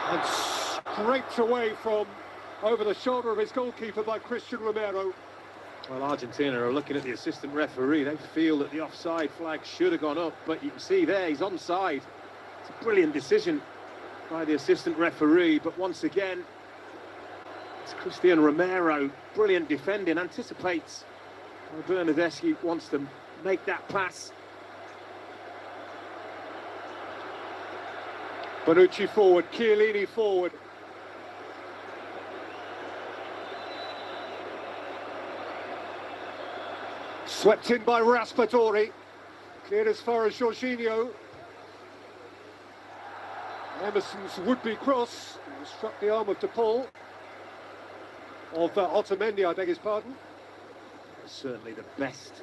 And scraped away from over the shoulder of his goalkeeper by Christian Romero. Well, Argentina are looking at the assistant referee. They feel that the offside flag should have gone up, but you can see there he's onside. It's a brilliant decision by the assistant referee, but once again, it's Christian Romero. Brilliant defending, anticipates. Bernardeschi wants to make that pass. Bonucci forward, Chiellini forward. Swept in by Raspadori. Cleared as far as Jorginho. Emerson's would-be cross struck the arm of DePaul. Of Otamendi, I beg his pardon. Certainly the best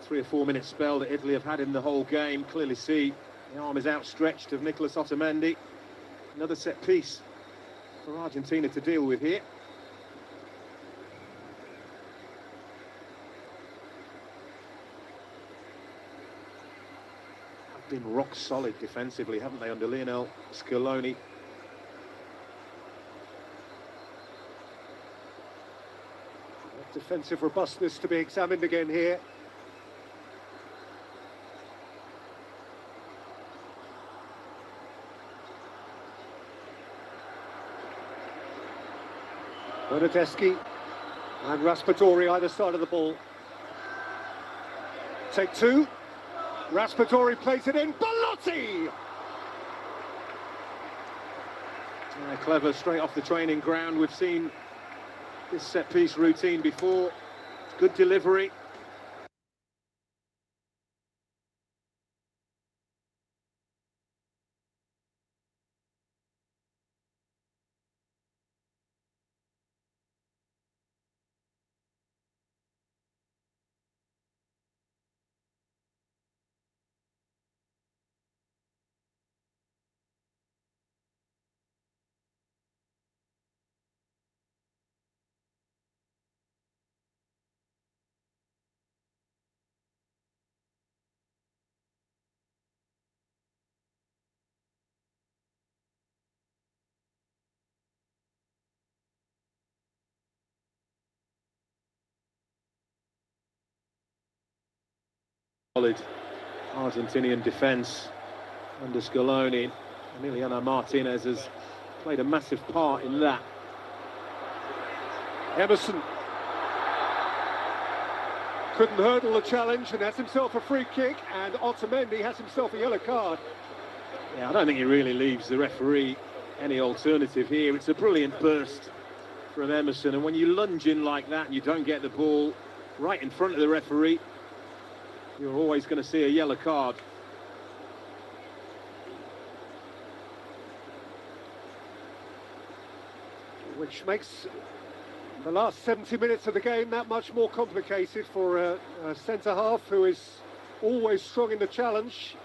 3 or 4 minute spell that Italy have had in the whole game. Clearly see the arm is outstretched of Nicolas Otamendi. Another set piece for Argentina to deal with here. Have been rock solid defensively, haven't they, under Lionel Scaloni? Defensive robustness to be examined again here. Bernardeschi and Raspadori either side of the ball. Take two. Raspadori plays it in. Bellotti! Clever, straight off the training ground. We've seen this set-piece routine before. Good delivery. Solid Argentinian defence under Scaloni. Emiliano Martinez has played a massive part in that. Emerson couldn't hurdle the challenge and has himself a free kick, and Otamendi has himself a yellow card. Yeah, I don't think it really leaves the referee any alternative here. It's a brilliant burst from Emerson, and when you lunge in like that and you don't get the ball right in front of the referee, you're always going to see a yellow card. Which makes the last 70 minutes of the game that much more complicated for a centre-half who is always strong in the challenge.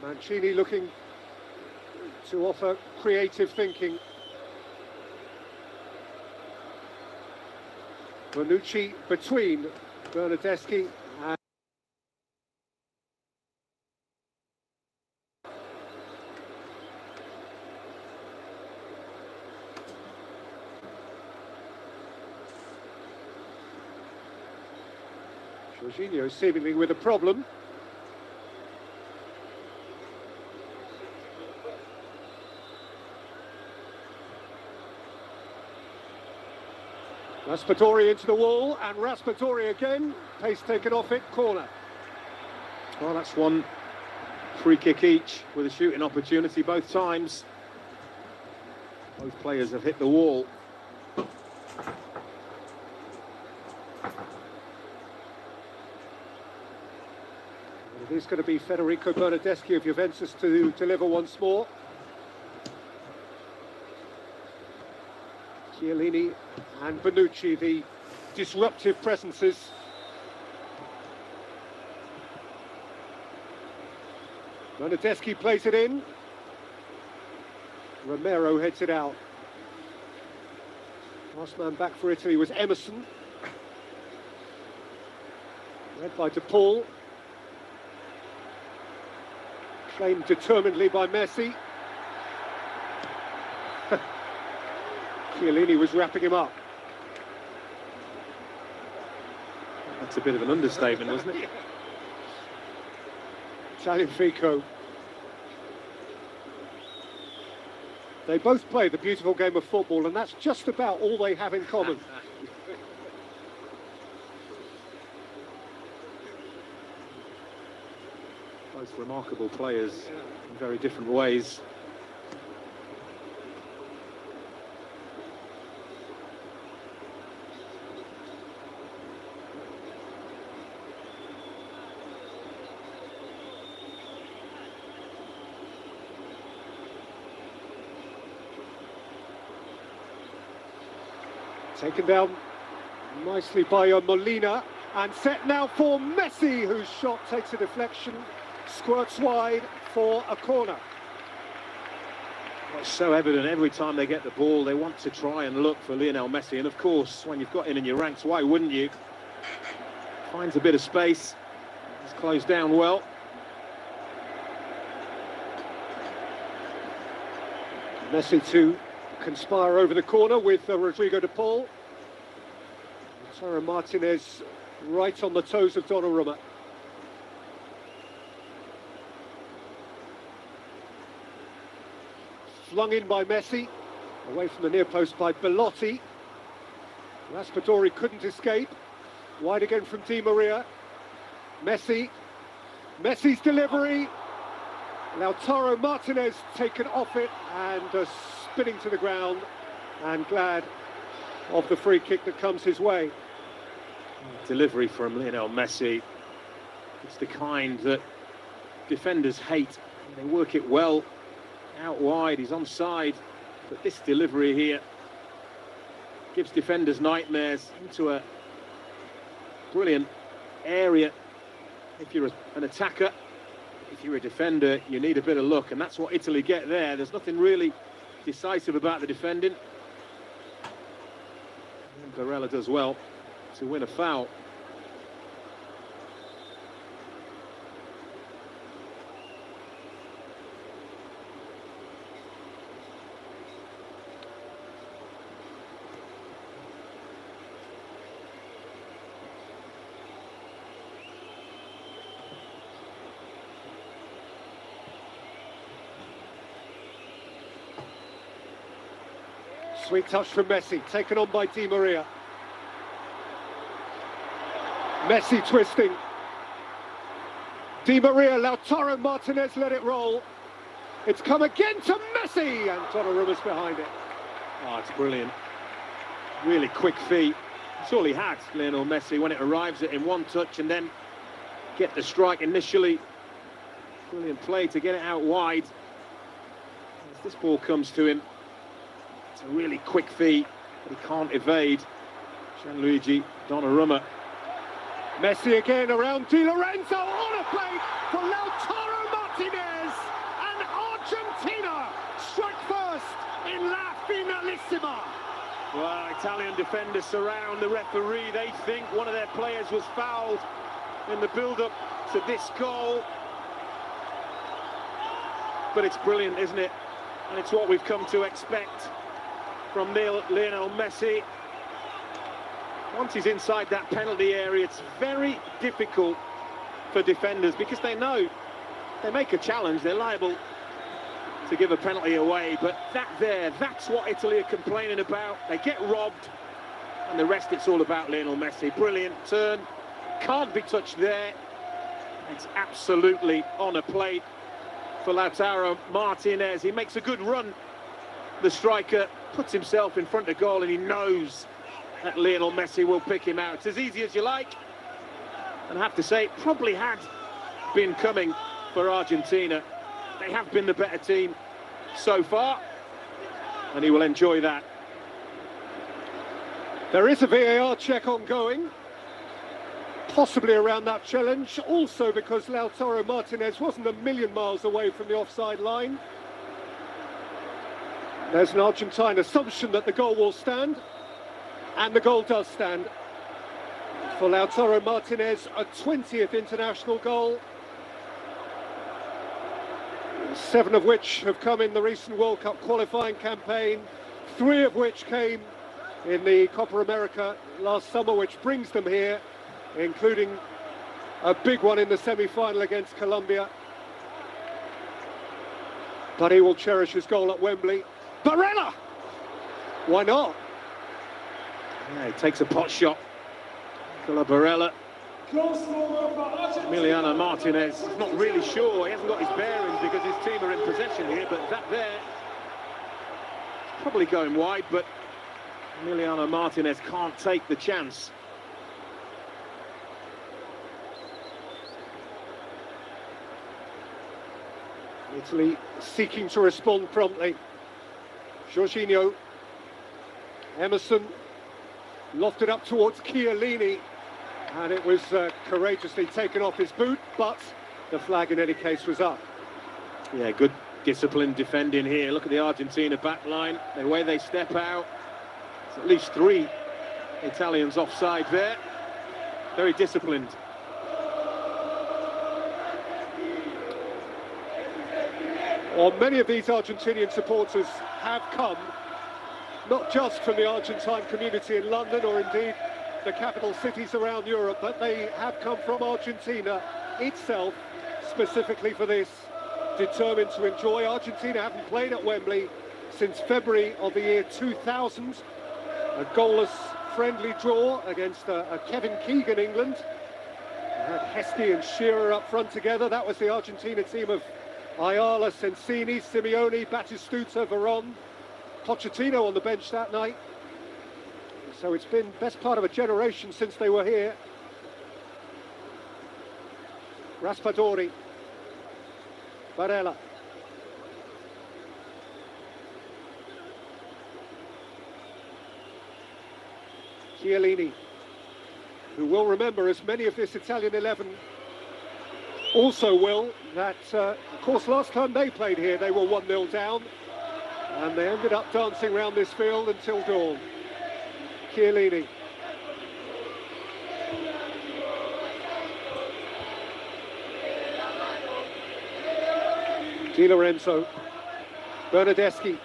Mancini looking to offer creative thinking. Bonucci between Bernardeschi and Jorginho seemingly with a problem. Raspadori into the wall, and Raspadori again, pace taken off it, corner. Well, that's one free kick each with a shooting opportunity both times. Both players have hit the wall. It is going to be Federico Bernardeschi of Juventus to deliver once more. Chiellini and Bonucci, the disruptive presences. Bernardeschi plays it in. Romero heads it out. Last man back for Italy was Emerson. Led by DePaul. Claimed determinedly by Messi. Chiellini was wrapping him up. That's a bit of an understatement, wasn't it? Italian Fico. They both play the beautiful game of football, and that's just about all they have in common. Both remarkable players in very different ways. Taken down nicely by Molina, and set now for Messi, whose shot takes a deflection, squirts wide for a corner. Well, it's so evident every time they get the ball, they want to try and look for Lionel Messi, and of course, when you've got him in your ranks, why wouldn't you? Finds a bit of space, he's closed down well. Messi to conspire over the corner with Rodrigo de Paul. Lautaro Martinez right on the toes of Donnarumma. Flung in by Messi, away from the near post by Belotti. Raspadori couldn't escape. Wide again from Di Maria. Messi. Messi's delivery. Lautaro Martinez taken off it and spinning to the ground, and glad of the free kick that comes his way. Delivery from Lionel Messi. It's the kind that defenders hate. They work it well out wide, he's onside, but this delivery here gives defenders nightmares into a brilliant area. If you're an attacker, if you're a defender, you need a bit of luck, and that's what Italy get there. There's nothing really decisive about the defending. And Barella does well to win a foul. Sweet touch from Messi, taken on by Di Maria. Messi twisting. Di Maria, Lautaro Martinez let it roll. It's come again to Messi, and Donnarumma's behind it. Oh, it's brilliant. Really quick feet. That's all he had, Lionel Messi, when it arrives at him, one touch and then get the strike initially. Brilliant play to get it out wide. As this ball comes to him, it's a really quick feed, but he can't evade Gianluigi Donnarumma. Messi again around Di Lorenzo on a plate for Lautaro Martinez, and Argentina strike first in La Finalissima. Well, Italian defenders surround the referee. They think one of their players was fouled in the build-up to this goal. But it's brilliant, isn't it? And it's what we've come to expect from Lionel Messi. Once he's inside that penalty area, it's very difficult for defenders, because they know they make a challenge, they're liable to give a penalty away. But that's what Italy are complaining about. They get robbed, and the rest, it's all about Lionel Messi. Brilliant turn, can't be touched there. It's absolutely on a plate for Lautaro Martinez. He makes a good run. The striker puts himself in front of goal, and he knows that Lionel Messi will pick him out. It's as easy as you like, and I have to say, it probably had been coming for Argentina. They have been the better team so far, and he will enjoy that. There is a VAR check ongoing, possibly around that challenge, also because Lautaro Martinez wasn't a million miles away from the offside line. There's an Argentine assumption that the goal will stand, and the goal does stand for Lautaro Martinez, a 20th international goal. 7 of which have come in the recent World Cup qualifying campaign, 3 of which came in the Copa America last summer, which brings them here, including a big one in the semi-final against Colombia. But he will cherish his goal at Wembley. Barella! Why not? Yeah, he takes a pot shot. Nicola Barella. Emiliano Martinez is not really sure. He hasn't got his bearings because his team are in possession here, but that there, probably going wide, but Emiliano Martinez can't take the chance. Italy seeking to respond promptly. Jorginho, Emerson, lofted up towards Chiellini, and it was courageously taken off his boot, but the flag in any case was up. Yeah, good disciplined defending here. Look at the Argentina back line, the way they step out. It's at least 3 Italians offside there. Very disciplined. Well, many of these Argentinian supporters have come not just from the Argentine community in London or indeed the capital cities around Europe, but they have come from Argentina itself specifically for this, determined to enjoy. Argentina haven't played at Wembley since February of the year 2000, a goalless friendly draw against a Kevin Keegan England. They had Heskey and Shearer up front together. That was the Argentina team of Ayala, Sensini, Simeone, Batistuta, Veron, Pochettino on the bench that night. So it's been best part of a generation since they were here. Raspadori, Barella. Chiellini, who will remember, as many of this Italian 11 also will, that of course last time they played here they were 1-0 down and they ended up dancing around this field until dawn. Chiellini. Di Lorenzo. Bernardeschi.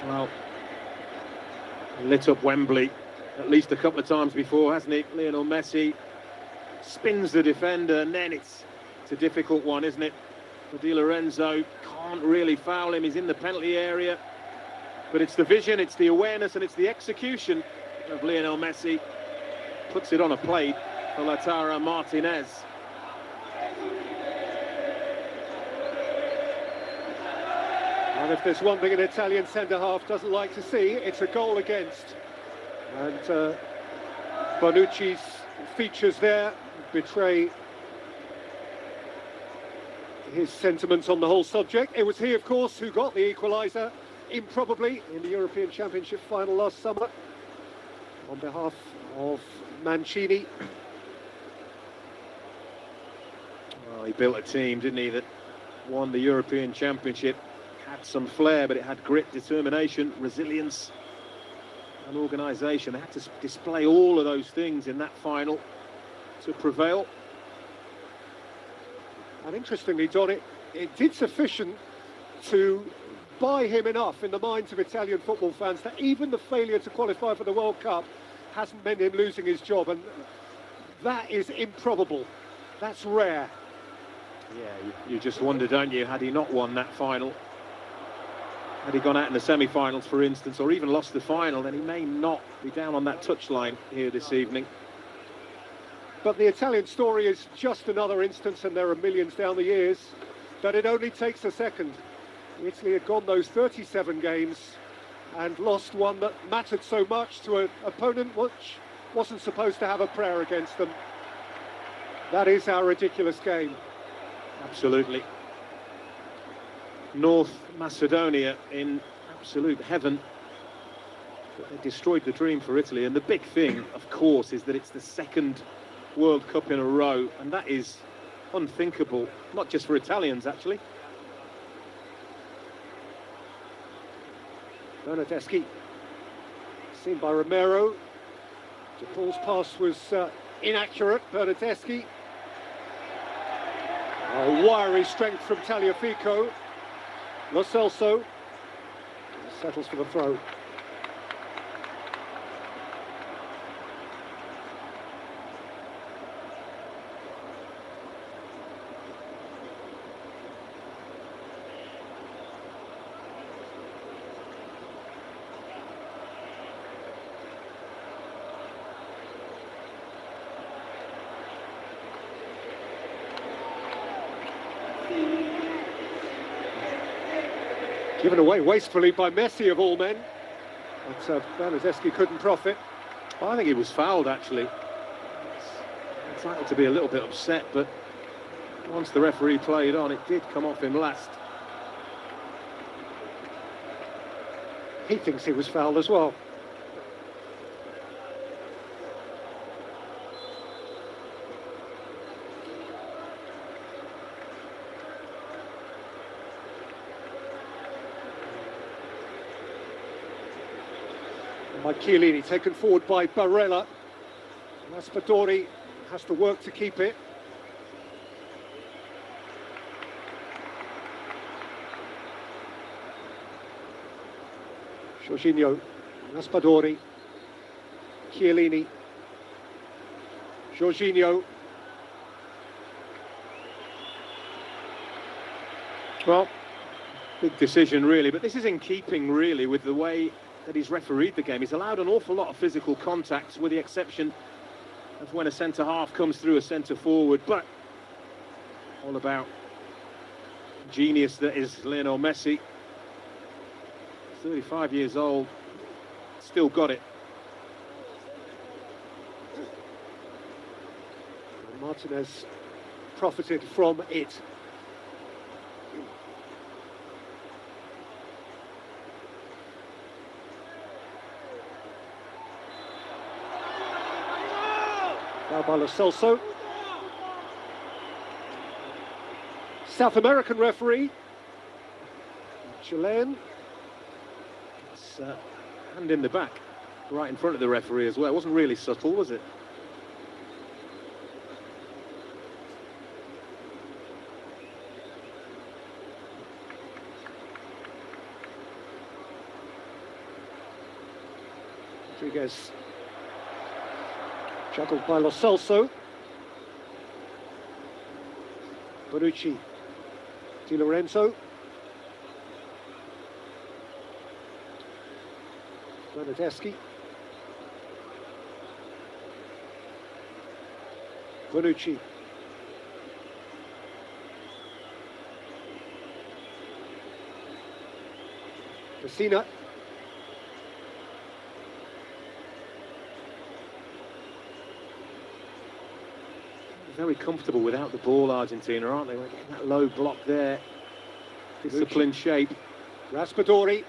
Well, lit up Wembley at least a couple of times before, hasn't he? Lionel Messi spins the defender, and then it's a difficult one, isn't it? For Di Lorenzo, can't really foul him, he's in the penalty area. But it's the vision, it's the awareness, and it's the execution of Lionel Messi. Puts it on a plate for Lautaro Martinez. And if there's one thing an Italian centre-half doesn't like to see, it's a goal against. And Bonucci's features there betray his sentiments on the whole subject. It was he, of course, who got the equaliser, improbably, in the European Championship final last summer, on behalf of Mancini. Well, he built a team, didn't he, that won the European Championship. Had some flair, but it had grit, determination, resilience and organisation. They had to display all of those things in that final to prevail. And interestingly, Don, it did sufficient to buy him enough in the minds of Italian football fans that even the failure to qualify for the World Cup hasn't meant him losing his job, and that is improbable. That's rare. Yeah, you just wonder, don't you, had he not won that final, had he gone out in the semi-finals, for instance, or even lost the final, then he may not be down on that touchline here this evening. But the Italian story is just another instance, and there are millions down the years, that it only takes a second. Italy had gone those 37 games and lost one that mattered so much to an opponent which wasn't supposed to have a prayer against them. That is our ridiculous game. Absolutely. North Macedonia in absolute heaven. But they destroyed the dream for Italy, and the big thing, of course, is that it's the second World Cup in a row, and that is unthinkable, not just for Italians, actually. Bernardeschi. Seen by Romero. De Paul's pass was inaccurate. Bernardeschi. A wiry strength from Tagliafico. Lo Celso settles for the throw. Given away wastefully by Messi of all men, but Bernardeschi couldn't profit. Well, I think he was fouled, actually. It's entitled to be a little bit upset, but once the referee played on, it did come off him last. He thinks he was fouled as well. By Chiellini, taken forward by Barella. Raspadori has to work to keep it. Jorginho, Raspadori, Chiellini, Jorginho. Well, big decision really, but this is in keeping really with the way that he's refereed the game. He's allowed an awful lot of physical contacts, with the exception of when a centre-half comes through a centre-forward, but all about genius that is Lionel Messi. 35 years old, still got it. And Martinez profited from it. Now by Lo Celso. South American referee, Chilean. It's hand in the back, right in front of the referee as well. It wasn't really subtle, was it? Rodriguez. Juggled by Lo Celso. Bonucci. Di Lorenzo. Bernardeschi. Bonucci. Messina. Very comfortable without the ball, Argentina, aren't they? We're getting that low block there. Disciplined shape. Raspadori.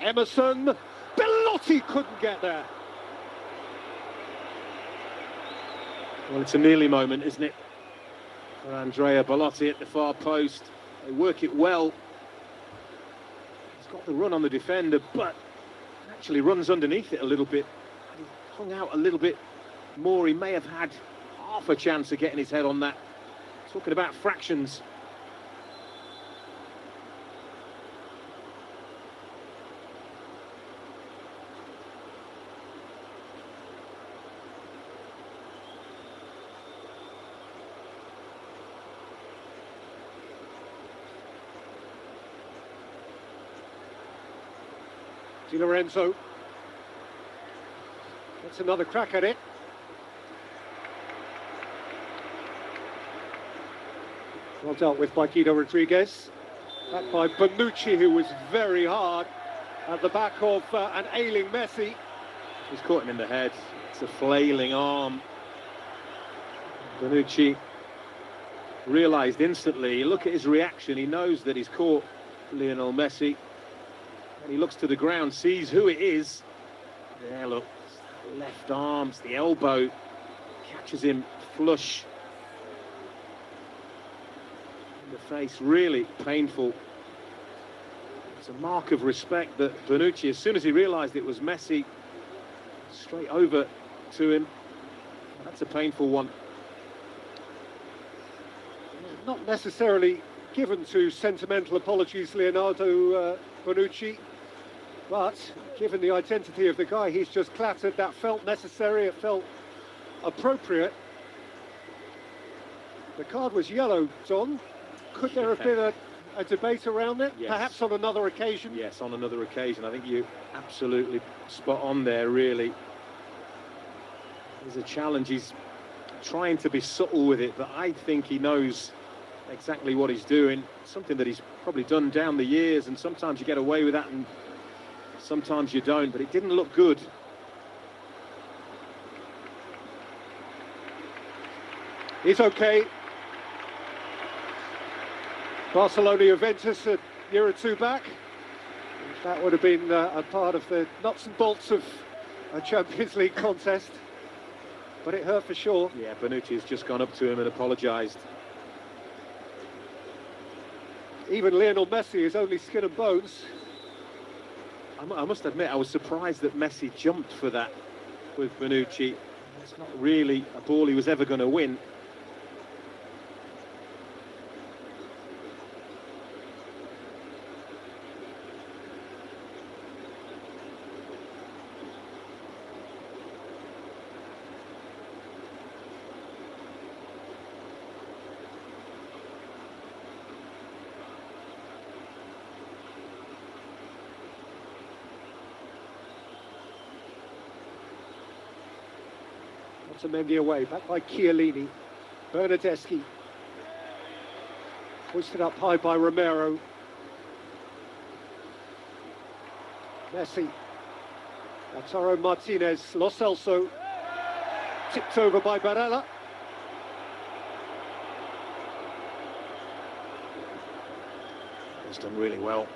Emerson. Bellotti couldn't get there. Well, it's a nearly moment, isn't it? For Andrea Bellotti at the far post. They work it well. He's got the run on the defender, but actually runs underneath it a little bit. He hung out a little bit more. He may have had half a chance of getting his head on that. Talking about fractions. Di Lorenzo. That's another crack at it. Well dealt with by Guido Rodriguez. Back by Bonucci, who was very hard at the back of an ailing Messi. He's caught him in the head. It's a flailing arm. Bonucci realised instantly. Look at his reaction. He knows that he's caught Lionel Messi. And he looks to the ground, sees who it is. There, look. Left arms, the elbow. Catches him flush in the face. Really painful. It's a mark of respect that Bonucci, as soon as he realised it was Messi, straight over to him. That's a painful one. Not necessarily given to sentimental apologies, Leonardo Bonucci, but given the identity of the guy he's just clattered, that felt necessary, it felt appropriate. The card was yellow, John. Could there have been a debate around it? Yes. Perhaps on another occasion? Yes, on another occasion. I think you absolutely spot on there, really. There's a challenge. He's trying to be subtle with it, but I think he knows exactly what he's doing. Something that he's probably done down the years, and sometimes you get away with that and sometimes you don't, but it didn't look good. It's okay. Barcelona Juventus a year or two back. That would have been a part of the nuts and bolts of a Champions League contest. But it hurt for sure. Yeah, Bonucci has just gone up to him and apologised. Even Lionel Messi is only skin and bones. I must admit, I was surprised that Messi jumped for that with Bonucci. It's not really a ball he was ever going to win. Mendy away, back by Chiellini. Bernardeschi. Hoisted up high by Romero. Messi. Lautaro Martinez. Lo Celso. Tipped over by Barella. He's done really well.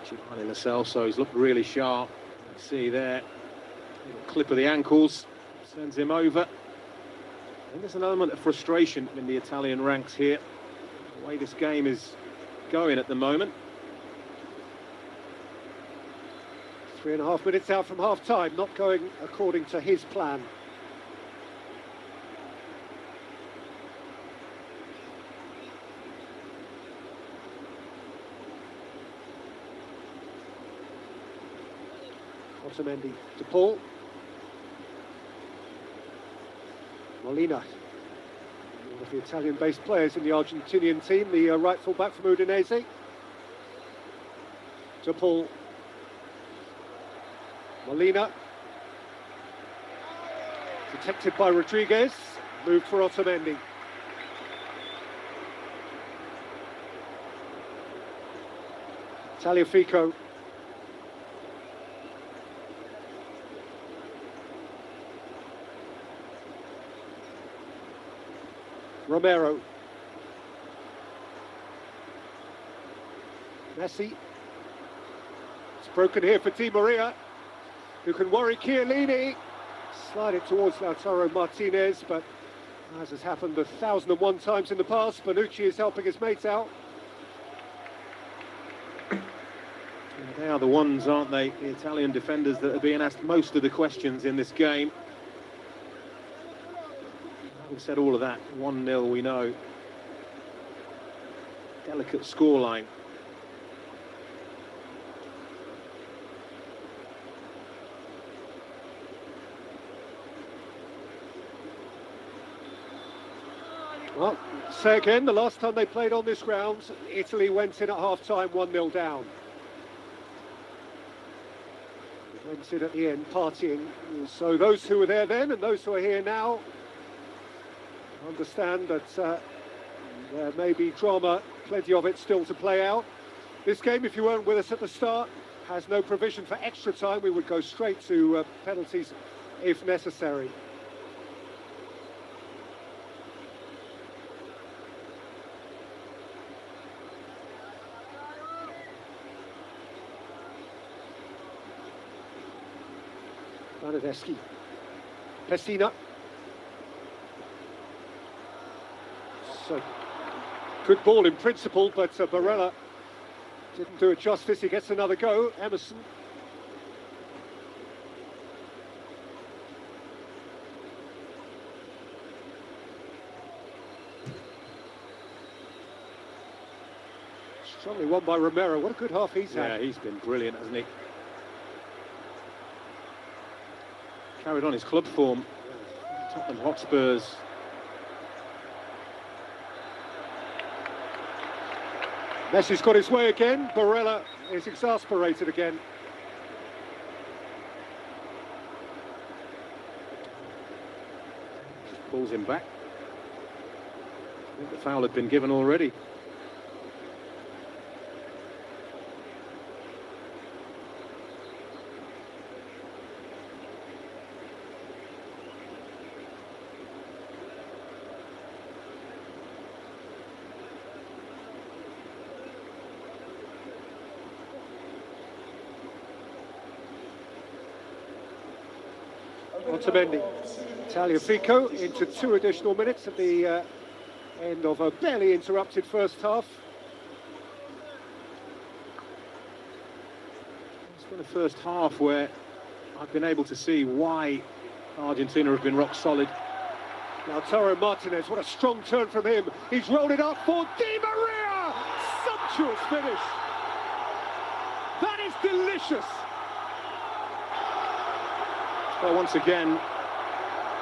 Giovanni Lo Celso, he's looked really sharp. You can see there, little clip of the ankles, sends him over. I think there's an element of frustration in the Italian ranks here, the way this game is going at the moment. 3.5 minutes out from half-time, not going according to his plan. Otamendi to Paul. Molina, one of the Italian-based players in the Argentinian team, the right full-back from Udinese. To Paul. Molina. Detected by Rodriguez. Moved for Otamendi. Tagliafico. Romero. Messi. It's broken here for Di Maria, who can worry Chiellini. Slide it towards Lautaro Martinez, but as has happened 1,001 times in the past, Bonucci is helping his mates out. They are the ones, aren't they, the Italian defenders that are being asked most of the questions in this game. Having said all of that, 1-0 we know. Delicate scoreline. Well, say again, the last time they played on this ground, Italy went in at half-time 1-0 down. They went in at the end partying. So those who were there then and those who are here now understand that there may be drama, plenty of it still to play out. This game, if you weren't with us at the start, has no provision for extra time. We would go straight to penalties if necessary. Bernardeschi. Pessina. So, good ball in principle, but Barella didn't do it justice. He gets another go. Emerson. Strongly won by Romero. What a good half he's had. Yeah, he's been brilliant, hasn't he? Carried on his club form. Tottenham Hotspurs. Messi's got his way again. Barella is exasperated again. Just pulls him back. I think the foul had been given already. Otamendi, Tagliafico into 2 additional minutes at the end of a barely interrupted first half. It's been the first half where I've been able to see why Argentina have been rock solid. Lautaro Martinez, what a strong turn from him. He's rolled it up for Di Maria! Sumptuous finish. That is delicious. Well, once again,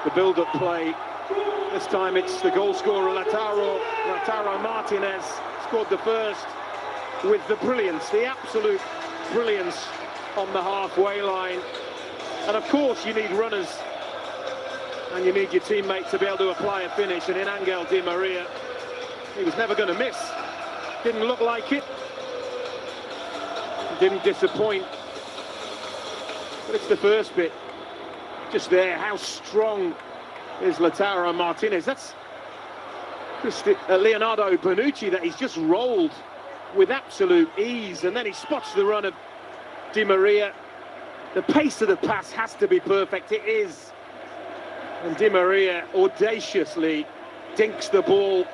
the build-up play. This time it's the goal scorer, Lautaro Martinez, scored the first with the brilliance, the absolute brilliance on the halfway line. And of course you need runners, and you need your teammate to be able to apply a finish, and in Angel Di Maria, he was never going to miss. Didn't look like it. Didn't disappoint. But it's the first bit. Just there, how strong is Lautaro Martinez? That's just Leonardo Bonucci that he's just rolled with absolute ease, and then he spots the run of Di Maria. The pace of the pass has to be perfect. It is. And Di Maria audaciously dinks the ball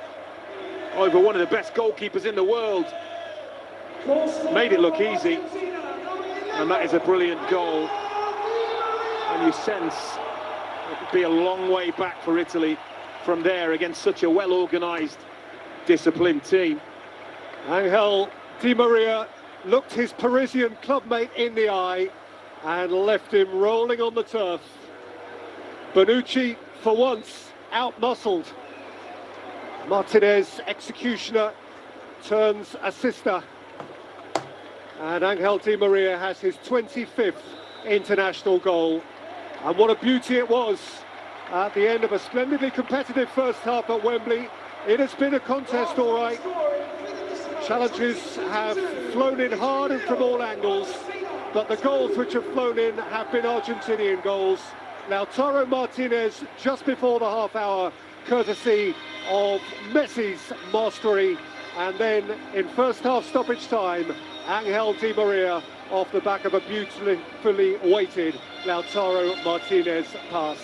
over one of the best goalkeepers in the world. Made it look easy, and that is a brilliant goal. And you sense it would be a long way back for Italy from there against such a well-organised, disciplined team. Angel Di Maria looked his Parisian clubmate in the eye and left him rolling on the turf. Bonucci, for once, out-muscled. Martinez, executioner, turns assister. And Angel Di Maria has his 25th international goal. And what a beauty it was at the end of a splendidly competitive first half at Wembley. It has been a contest, all right. Challenges have flown in hard and from all angles, but the goals which have flown in have been Argentinian goals. Lautaro Martinez just before the half hour, courtesy of Messi's mastery. And then in first half stoppage time, Angel Di Maria off the back of a beautifully weighted Lautaro Martinez pass.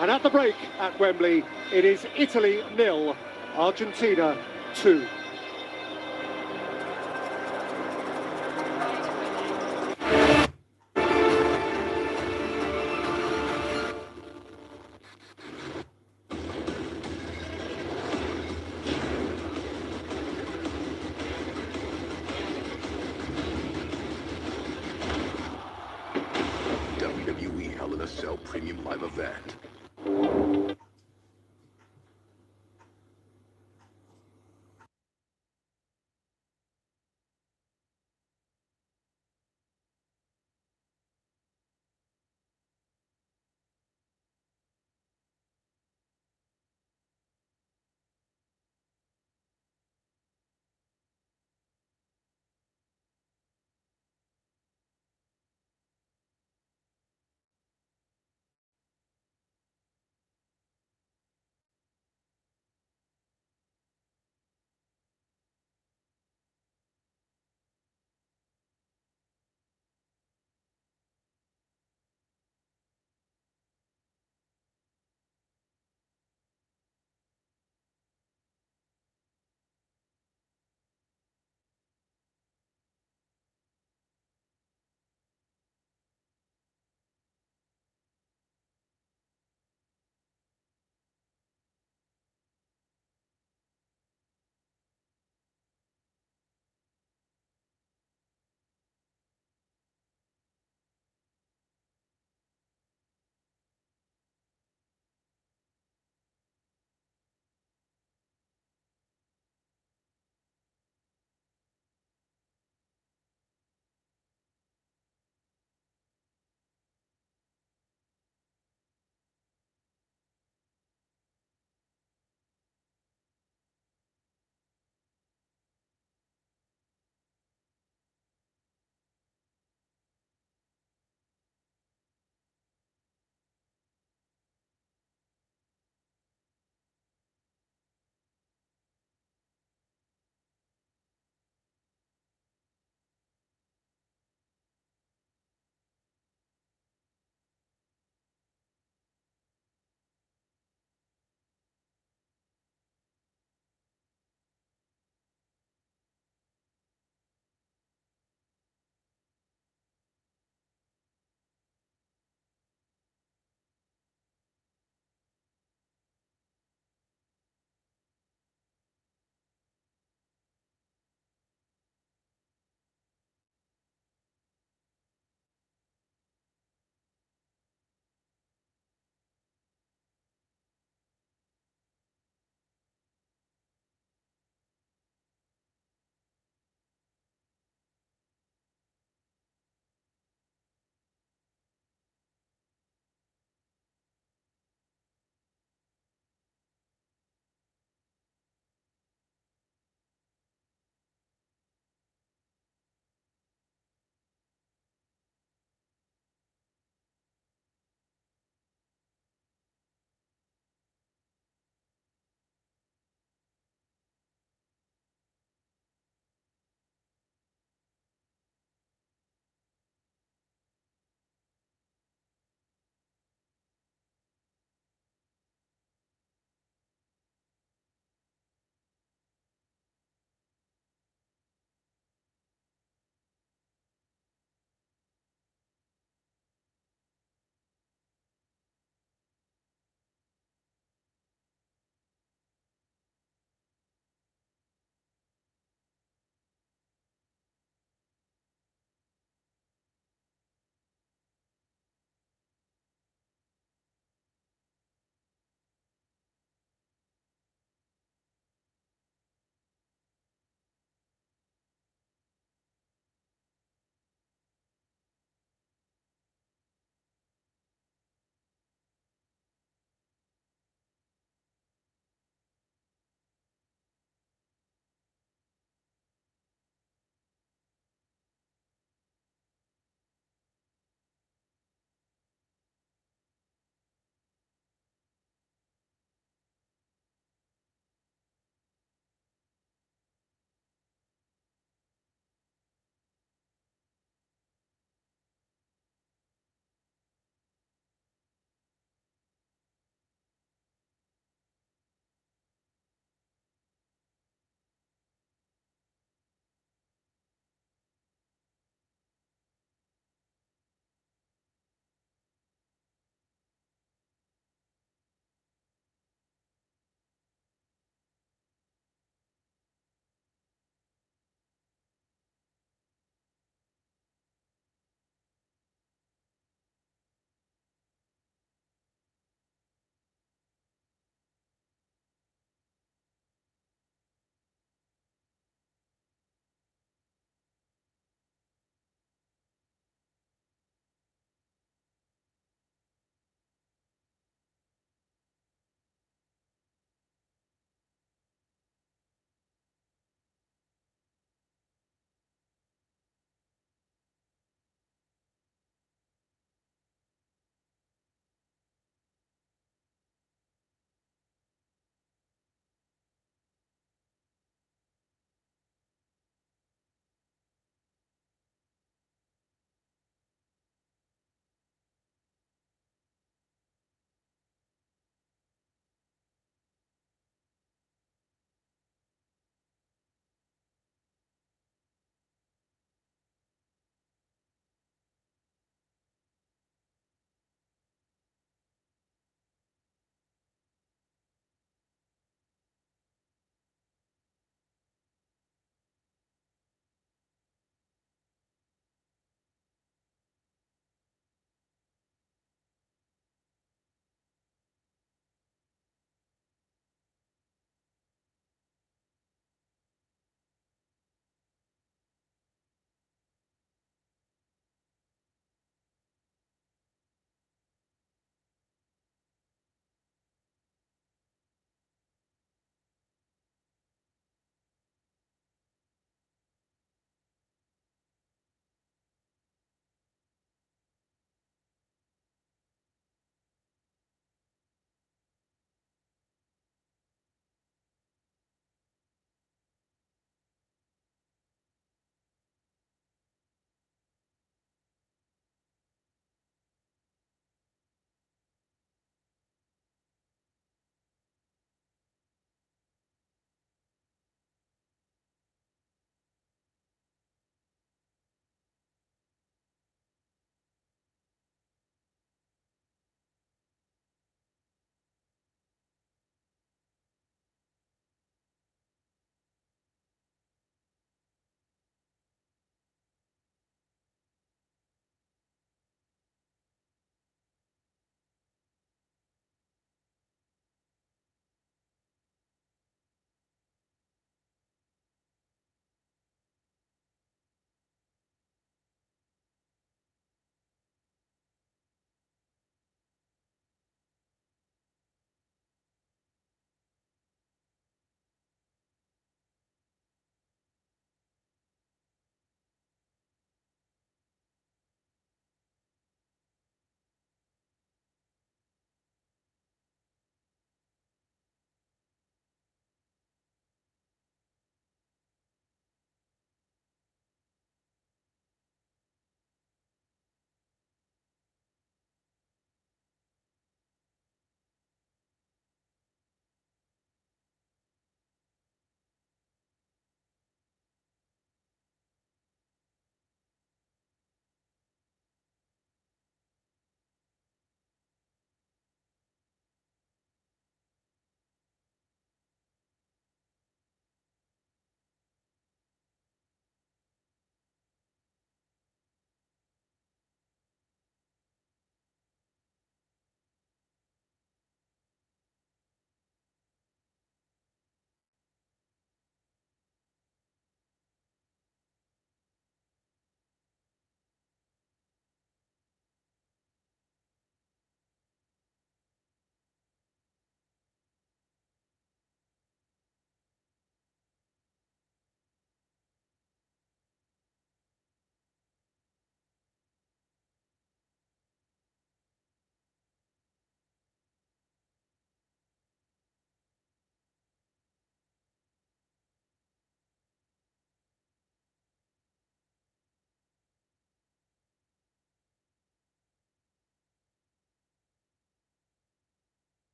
And at the break at Wembley, it is Italy 0, Argentina 2. WWE Hell in a Cell Premium Live Event.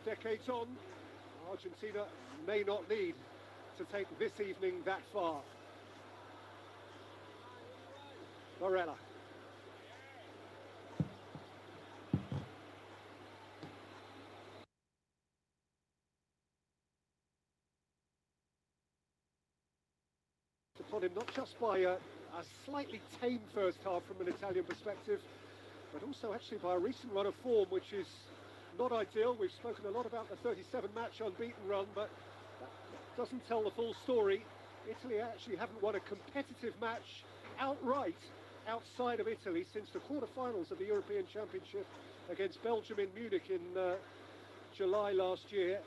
decades on, Argentina may not need to take this evening that far. Barella. Upon him, not just by a slightly tame first half from an Italian perspective, but also actually by a recent run of form which is not ideal. We've spoken a lot about the 37-match unbeaten run, but that doesn't tell the full story. Italy actually haven't won a competitive match outright outside of Italy since the quarter-finals of the European Championship against Belgium in Munich in July last year,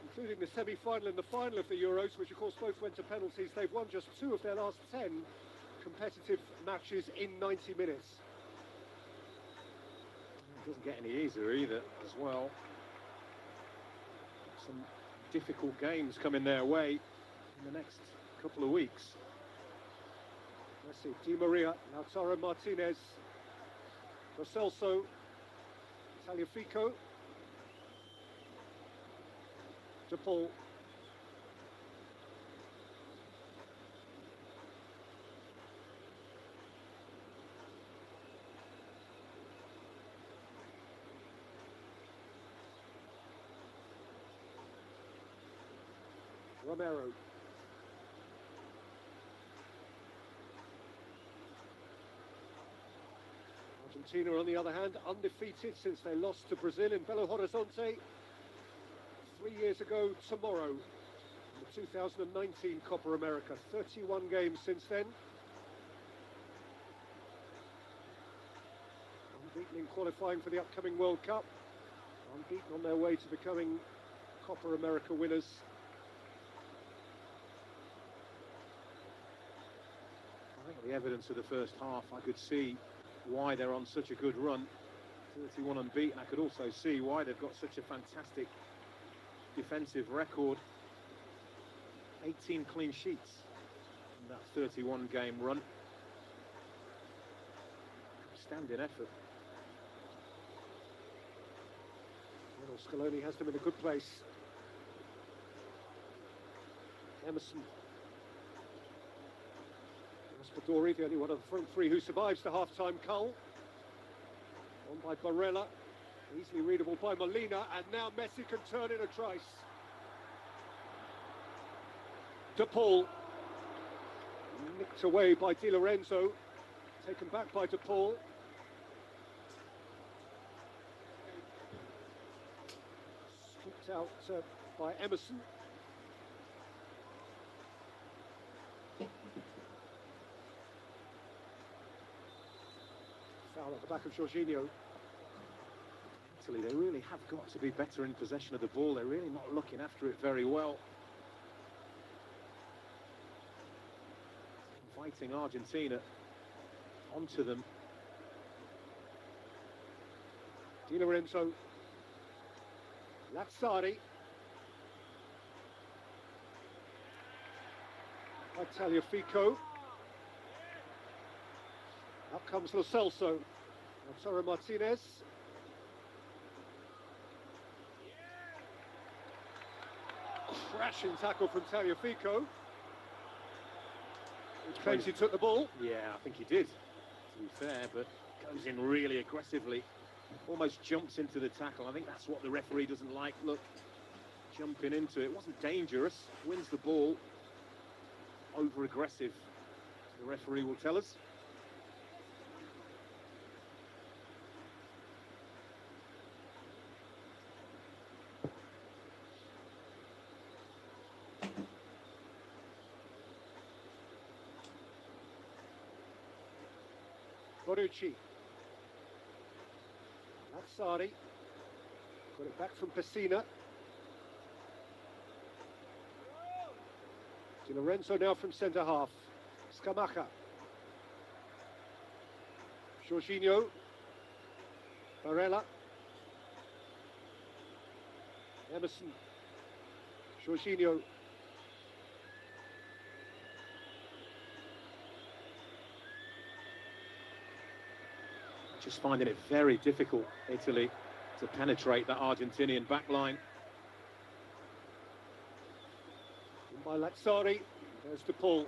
including the semi-final and the final of the Euros, which of course both went to penalties. They've won just 2 of their last 10 competitive matches in 90 minutes. It doesn't get any easier either, as well. Some difficult games coming their way in the next couple of weeks. Let's see, Di Maria, Lautaro Martinez, Lo Celso, Tagliafico, De Paul. Romero. Argentina, on the other hand, undefeated since they lost to Brazil in Belo Horizonte 3 years ago tomorrow in the 2019 Copa America. 31 games since then. Unbeaten in qualifying for the upcoming World Cup. Unbeaten on their way to becoming Copa America winners. I think the evidence of the first half, I could see why they're on such a good run. 31 unbeaten. I could also see why they've got such a fantastic defensive record. 18 clean sheets in that 31 game run. Standing effort. Well, Scaloni has them in a good place. Emerson. Raspadori, the only one of the front three who survives the half-time cull. On by Barella, easily readable by Molina, and now Messi can turn in a trice. De Paul, nicked away by Di Lorenzo, taken back by De Paul. Scooped out by Emerson. Foul at the back of Jorginho. Italy, they really have got to be better in possession of the ball. They're really not looking after it very well. Inviting Argentina onto them. Di Lorenzo. Lazzari. Tagliafico. Out comes Lo Celso. Lautaro Martinez. Crashing tackle from Tagliafico. Which claims he took the ball. Yeah, I think he did, to be fair, but goes in really aggressively. Almost jumps into the tackle. I think that's what the referee doesn't like. Look, jumping into it. Wasn't dangerous. Wins the ball. Over-aggressive, the referee will tell us. Bonucci. Lazzari. Got it back from Pessina. Di Lorenzo now from centre half. Scamacca. Jorginho. Barella. Emerson. Jorginho. Just finding it very difficult, Italy, to penetrate that Argentinian backline. By Lazzari, there's the pull.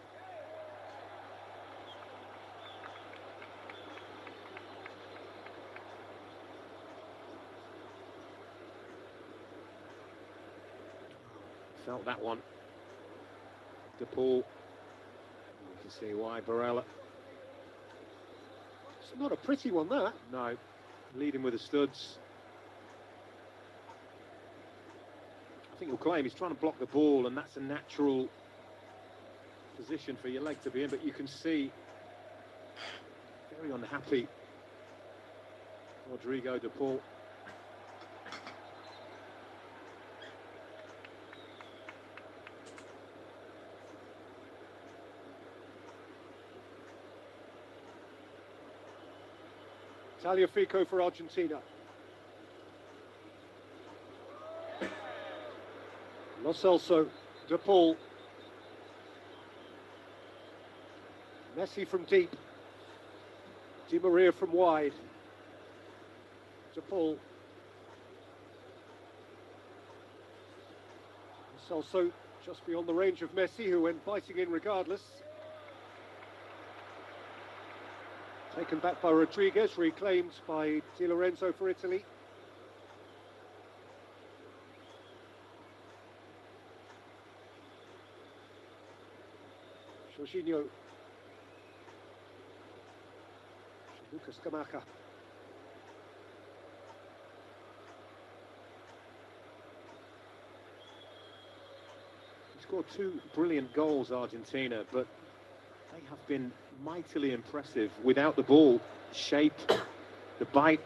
Felt that one. DePaul. You can see why Barella. It's not a pretty one, that. No, leading with the studs. I think he'll claim he's trying to block the ball, and that's a natural position for your leg to be in, but you can see very unhappy Rodrigo DePaul. Tagliafico for Argentina. Lo Celso, DePaul. Messi from deep. Di Maria from wide. DePaul. Lo Celso just beyond the range of Messi, who went biting in regardless. Taken back by Rodriguez, reclaimed by Di Lorenzo for Italy. Jorginho. Lucas Scamacca. He scored 2 brilliant goals, Argentina, but they have been mightily impressive without the ball. Shape, the bite,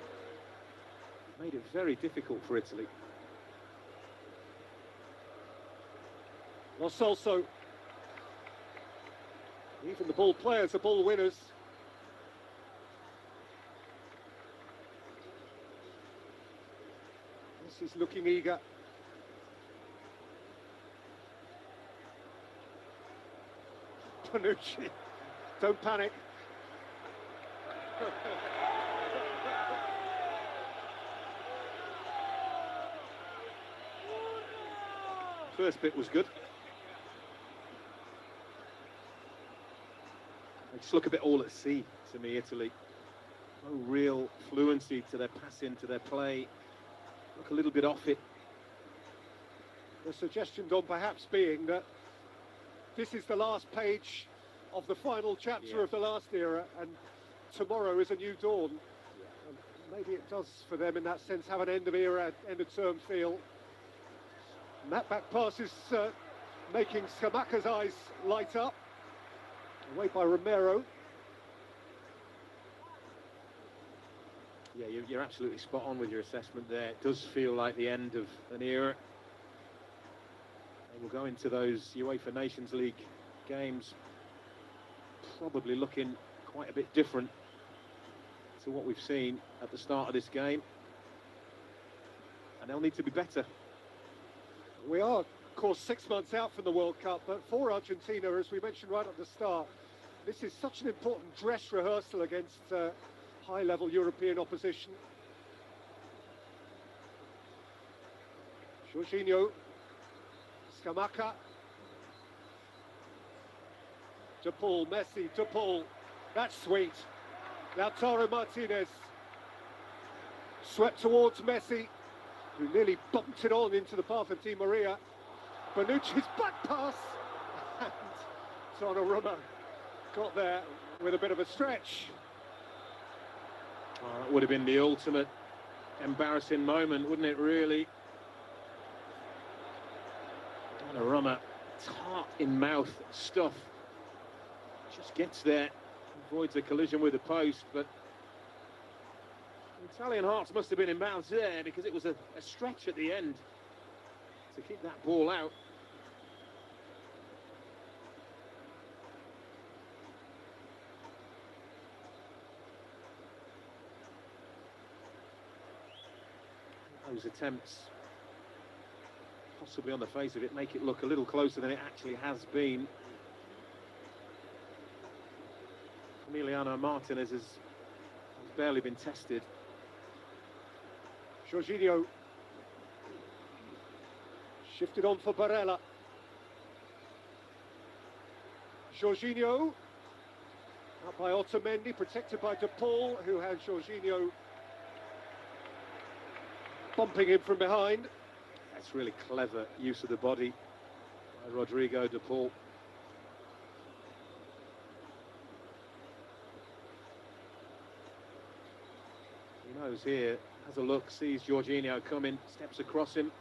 made it very difficult for Italy. Lo Celso. Even the ball players are ball winners. This is looking eager. Bonucci, don't panic. First bit was good. They just look a bit all at sea to me, Italy. No real fluency to their passing, to their play. Look a little bit off it. The suggestion, Don, perhaps being that this is the last page of the final chapter of the last era, and tomorrow is a new dawn. And maybe it does for them in that sense have an end of era, end of term feel. And that back pass is making Scamacca's eyes light up. Away by Romero. Yeah, you're absolutely spot on with your assessment there. It does feel like the end of an era. They will go into those UEFA Nations League games probably looking quite a bit different to what we've seen at the start of this game. And they'll need to be better. We are, of course, 6 months out from the World Cup, but for Argentina, as we mentioned right at the start, this is such an important dress rehearsal against high-level European opposition. Jorginho, Scamacca, DePaul, Messi, DePaul, that's sweet. Lautaro Martinez, swept towards Messi, who nearly bumped it on into the path of Di Maria. Bonucci's back pass, and Donnarumma got there with a bit of a stretch. Oh, that would have been the ultimate embarrassing moment, wouldn't it, really? Donnarumma, tart in mouth stuff. Just gets there, avoids a collision with the post, but Italian hearts must have been in mouths there, because it was a stretch at the end to keep that ball out. Those attempts, possibly on the face of it, make it look a little closer than it actually has been. Emiliano Martinez has barely been tested. Jorginho. Shifted on for Barella. Jorginho. Out by Otamendi, protected by De Paul, who has Jorginho bumping him from behind. That's really clever use of the body by Rodrigo De Paul. He knows here, has a look, sees Jorginho coming, steps across him,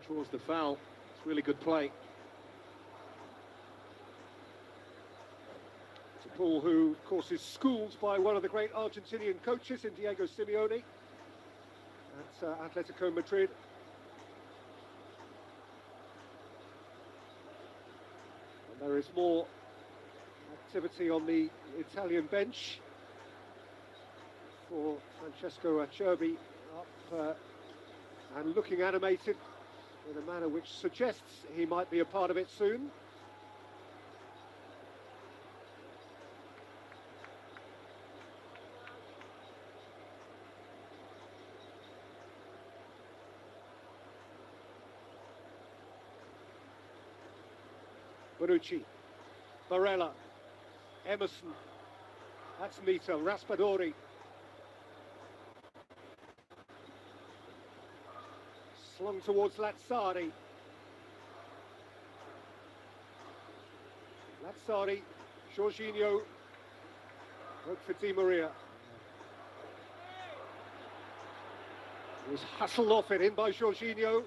draws the foul. It's really good play. De Paul, who of course is schooled by one of the great Argentinian coaches in Diego Simeone at Atletico Madrid. And there is more activity on the Italian bench for Francesco Acerbi, up and looking animated in a manner which suggests he might be a part of it soon. Bonucci, Barella, Emerson, that's Mito, Raspadori. Slung towards Lazzari. Lazzari, Jorginho, work for Di Maria. He was hustled off it, in by Jorginho,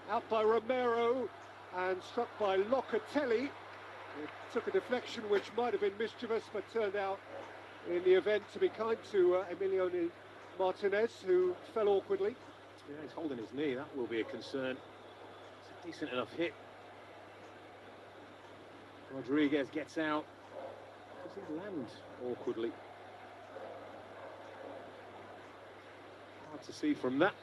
out by Romero, and struck by Locatelli. It took a deflection which might have been mischievous, but turned out in the event to be kind to Emiliano Martinez, who fell awkwardly. Yeah, he's holding his knee, that will be a concern. It's a decent enough hit. Rodriguez gets out. Does he land awkwardly? Hard to see from that.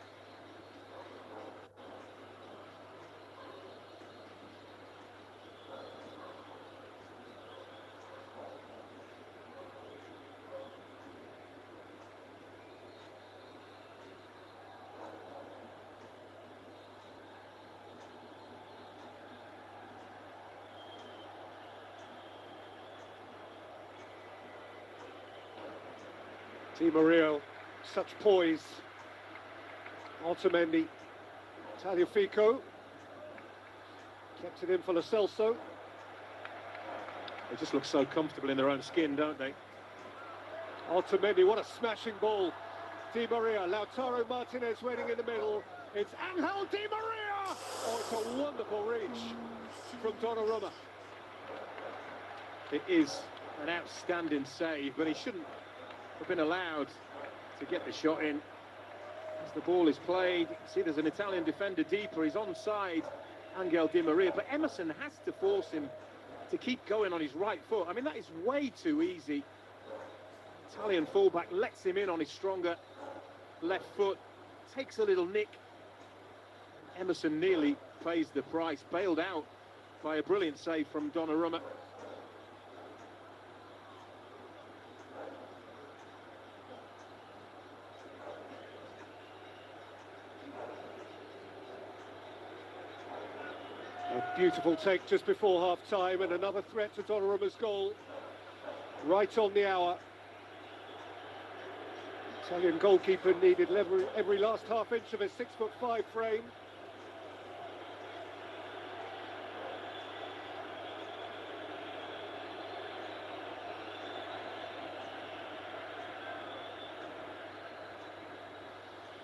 Di Maria, such poise. Otamendi, Tagliafico, kept it in for Lo Celso. They just look so comfortable in their own skin, don't they? Otamendi, what a smashing ball. Di Maria, Lautaro Martinez waiting in the middle. It's Angel Di Maria! Oh, it's a wonderful reach from Donnarumma. It is an outstanding save, but he shouldn't have been allowed to get the shot in. As the ball is played, you can see there's an Italian defender deeper. He's onside, Angel Di Maria, but Emerson has to force him to keep going on his right foot. I mean, that is way too easy. Italian fullback lets him in on his stronger left foot, takes a little nick. Emerson nearly pays the price, bailed out by a brilliant save from Donnarumma. A beautiful take just before half-time, and another threat to Donnarumma's goal. Right on the hour. Italian goalkeeper needed every last half-inch of his 6'5" frame.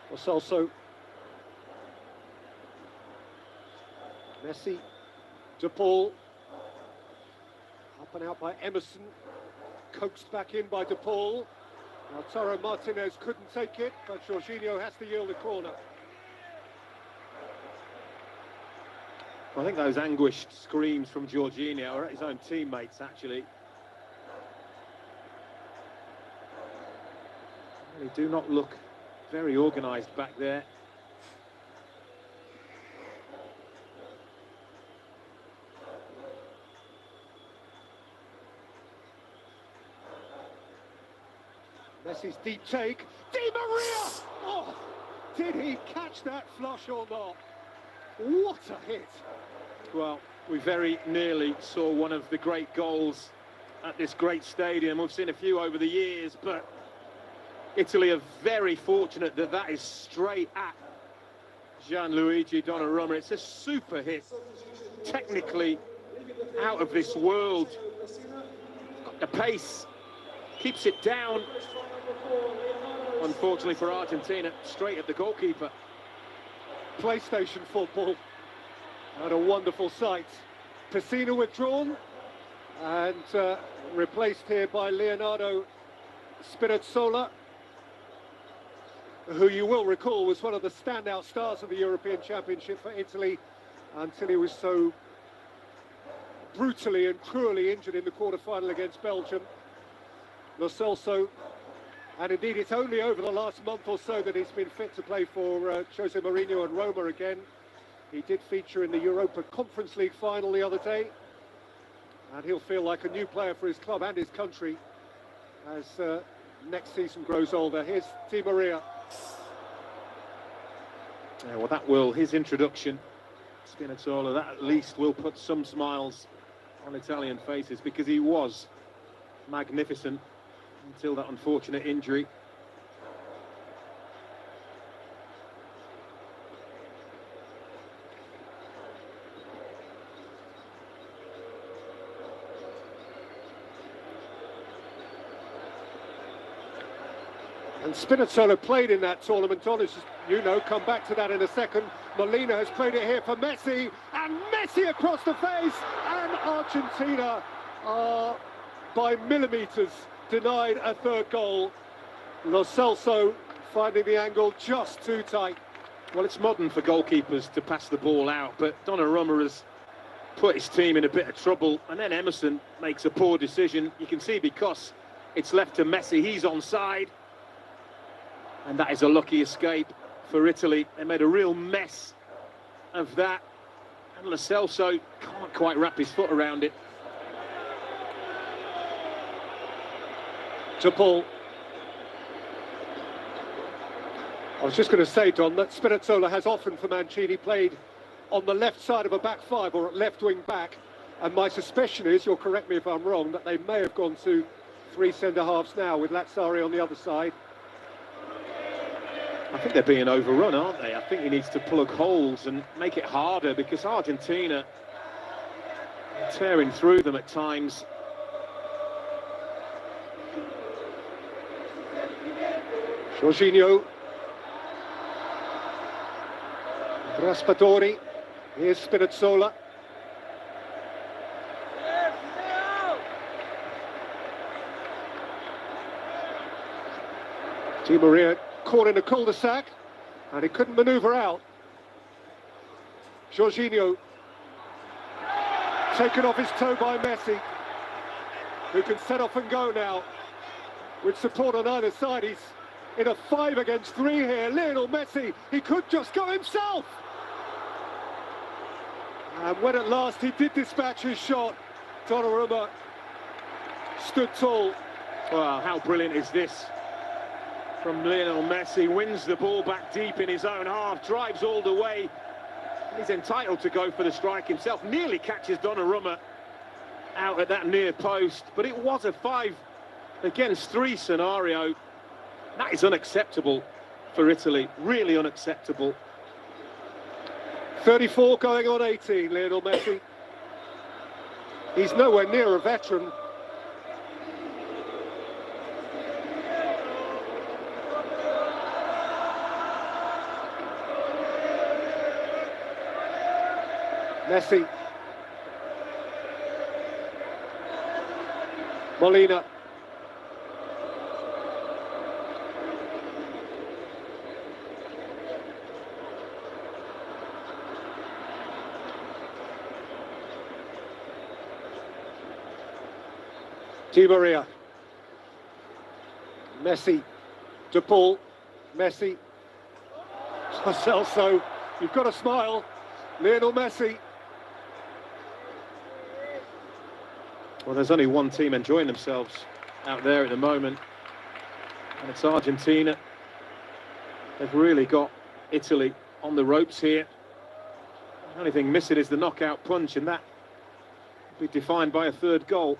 Lo Celso. Messi, De Paul, up and out by Emerson, coaxed back in by De Paul. Lautaro Martinez couldn't take it, but Jorginho has to yield a corner. I think those anguished screams from Jorginho are at his own teammates, actually. They do not look very organised back there. Messi's deep take. Di Maria! Oh, did he catch that flush or not? What a hit! Well, we very nearly saw one of the great goals at this great stadium. We've seen a few over the years, but Italy are very fortunate that that is straight at Gianluigi Donnarumma. It's a super hit, technically out of this world. Got the pace, keeps it down. Unfortunately for Argentina, straight at the goalkeeper. PlayStation football, and a wonderful sight. Pessina withdrawn and replaced here by Leonardo Spinazzola, who you will recall was one of the standout stars of the European Championship for Italy until he was so brutally and cruelly injured in the quarter-final against Belgium. Lo Celso, and indeed it's only over the last month or so that he's been fit to play for Jose Mourinho and Roma again. He did feature in the Europa Conference League final the other day, and he'll feel like a new player for his club and his country as next season grows older. Here's Di Maria. Yeah, well, that will, his introduction, Spinazzola, that at least will put some smiles on Italian faces, because he was magnificent until that unfortunate injury. And Spinazzola played in that tournament, Don, as you know, come back to that in a second. Molina has played it here for Messi, and Messi across the face, and Argentina are by millimetres denied a third goal. Lo Celso finding the angle just too tight. Well, it's modern for goalkeepers to pass the ball out, but Donnarumma has put his team in a bit of trouble, and then Emerson makes a poor decision. You can see because it's left to Messi, he's onside. And that is a lucky escape for Italy. They made a real mess of that. And Lo Celso can't quite wrap his foot around it. To Paul. I was just going to say, Don, that Spinazzola has often for Mancini played on the left side of a back five or at left wing back. And my suspicion is, you'll correct me if I'm wrong, that they may have gone to three centre-halves now with Lazzari on the other side. I think they're being overrun, aren't they? I think he needs to plug holes and make it harder, because Argentina are tearing through them at times. Jorginho. Raspadori. Here's Spinazzola. Di Maria caught in a cul-de-sac, and he couldn't manoeuvre out. Jorginho taken off his toe by Messi, who can set off and go now with support on either side. He's in a 5 against 3 here. Lionel Messi, he could just go himself. And when at last he did dispatch his shot, Donnarumma stood tall. Well, how brilliant is this from Lionel Messi? Wins the ball back deep in his own half, drives all the way. He's entitled to go for the strike himself. Nearly catches Donnarumma out at that near post, but it was a 5 against 3 scenario. That is unacceptable for Italy, really unacceptable. 34 going on 18, Lionel Messi. He's nowhere near a veteran. Messi. Molina. Di Maria. Messi. De Paul. Messi. Lo Celso. You've got to smile. Lionel Messi. Well, there's only one team enjoying themselves out there at the moment. And it's Argentina. They've really got Italy on the ropes here. The only thing missing is the knockout punch, and that will be defined by a third goal.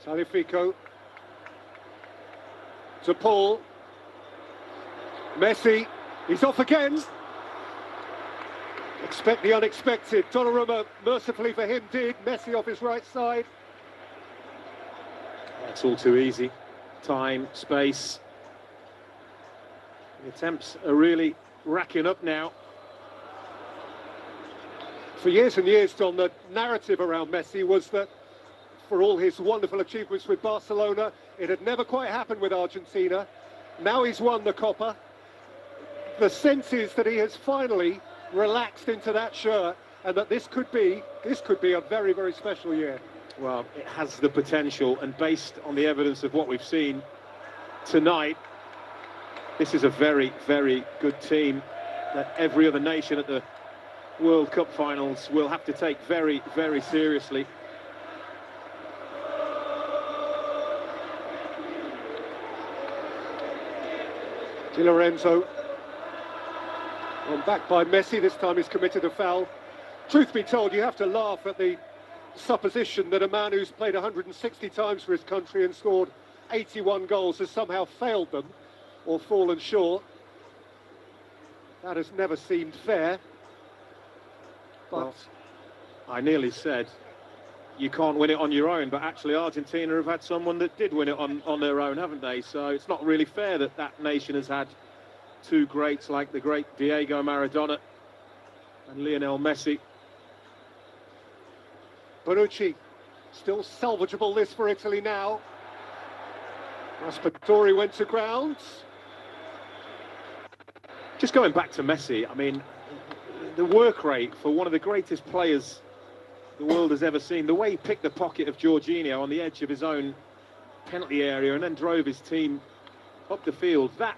Tagliafico to Paul. Messi, he's off again. Expect the unexpected. Donnarumma, mercifully for him, did. Messi off his right side. That's all too easy. Time, space. The attempts are really racking up now. For years and years, Don, the narrative around Messi was that for all his wonderful achievements with Barcelona, it had never quite happened with Argentina. Now he's won the Copa. The sense is that he has finally relaxed into that shirt, and that this could be a very, very special year. Well, it has the potential, and based on the evidence of what we've seen tonight, this is a very, very good team that every other nation at the World Cup finals will have to take very, very seriously. Di Lorenzo, on back by Messi. This time he's committed a foul. Truth be told, you have to laugh at the supposition that a man who's played 160 times for his country and scored 81 goals has somehow failed them or fallen short. That has never seemed fair. But well, I nearly said you can't win it on your own, but actually Argentina have had someone that did win it on their own, haven't they? So it's not really fair that that nation has had two greats like the great Diego Maradona and Lionel Messi. Bonucci, still salvageable this for Italy now. Raspadori went to ground. Just going back to Messi, I mean, the work rate for one of the greatest players the world has ever seen, the way he picked the pocket of Jorginho on the edge of his own penalty area and then drove his team up the field, that,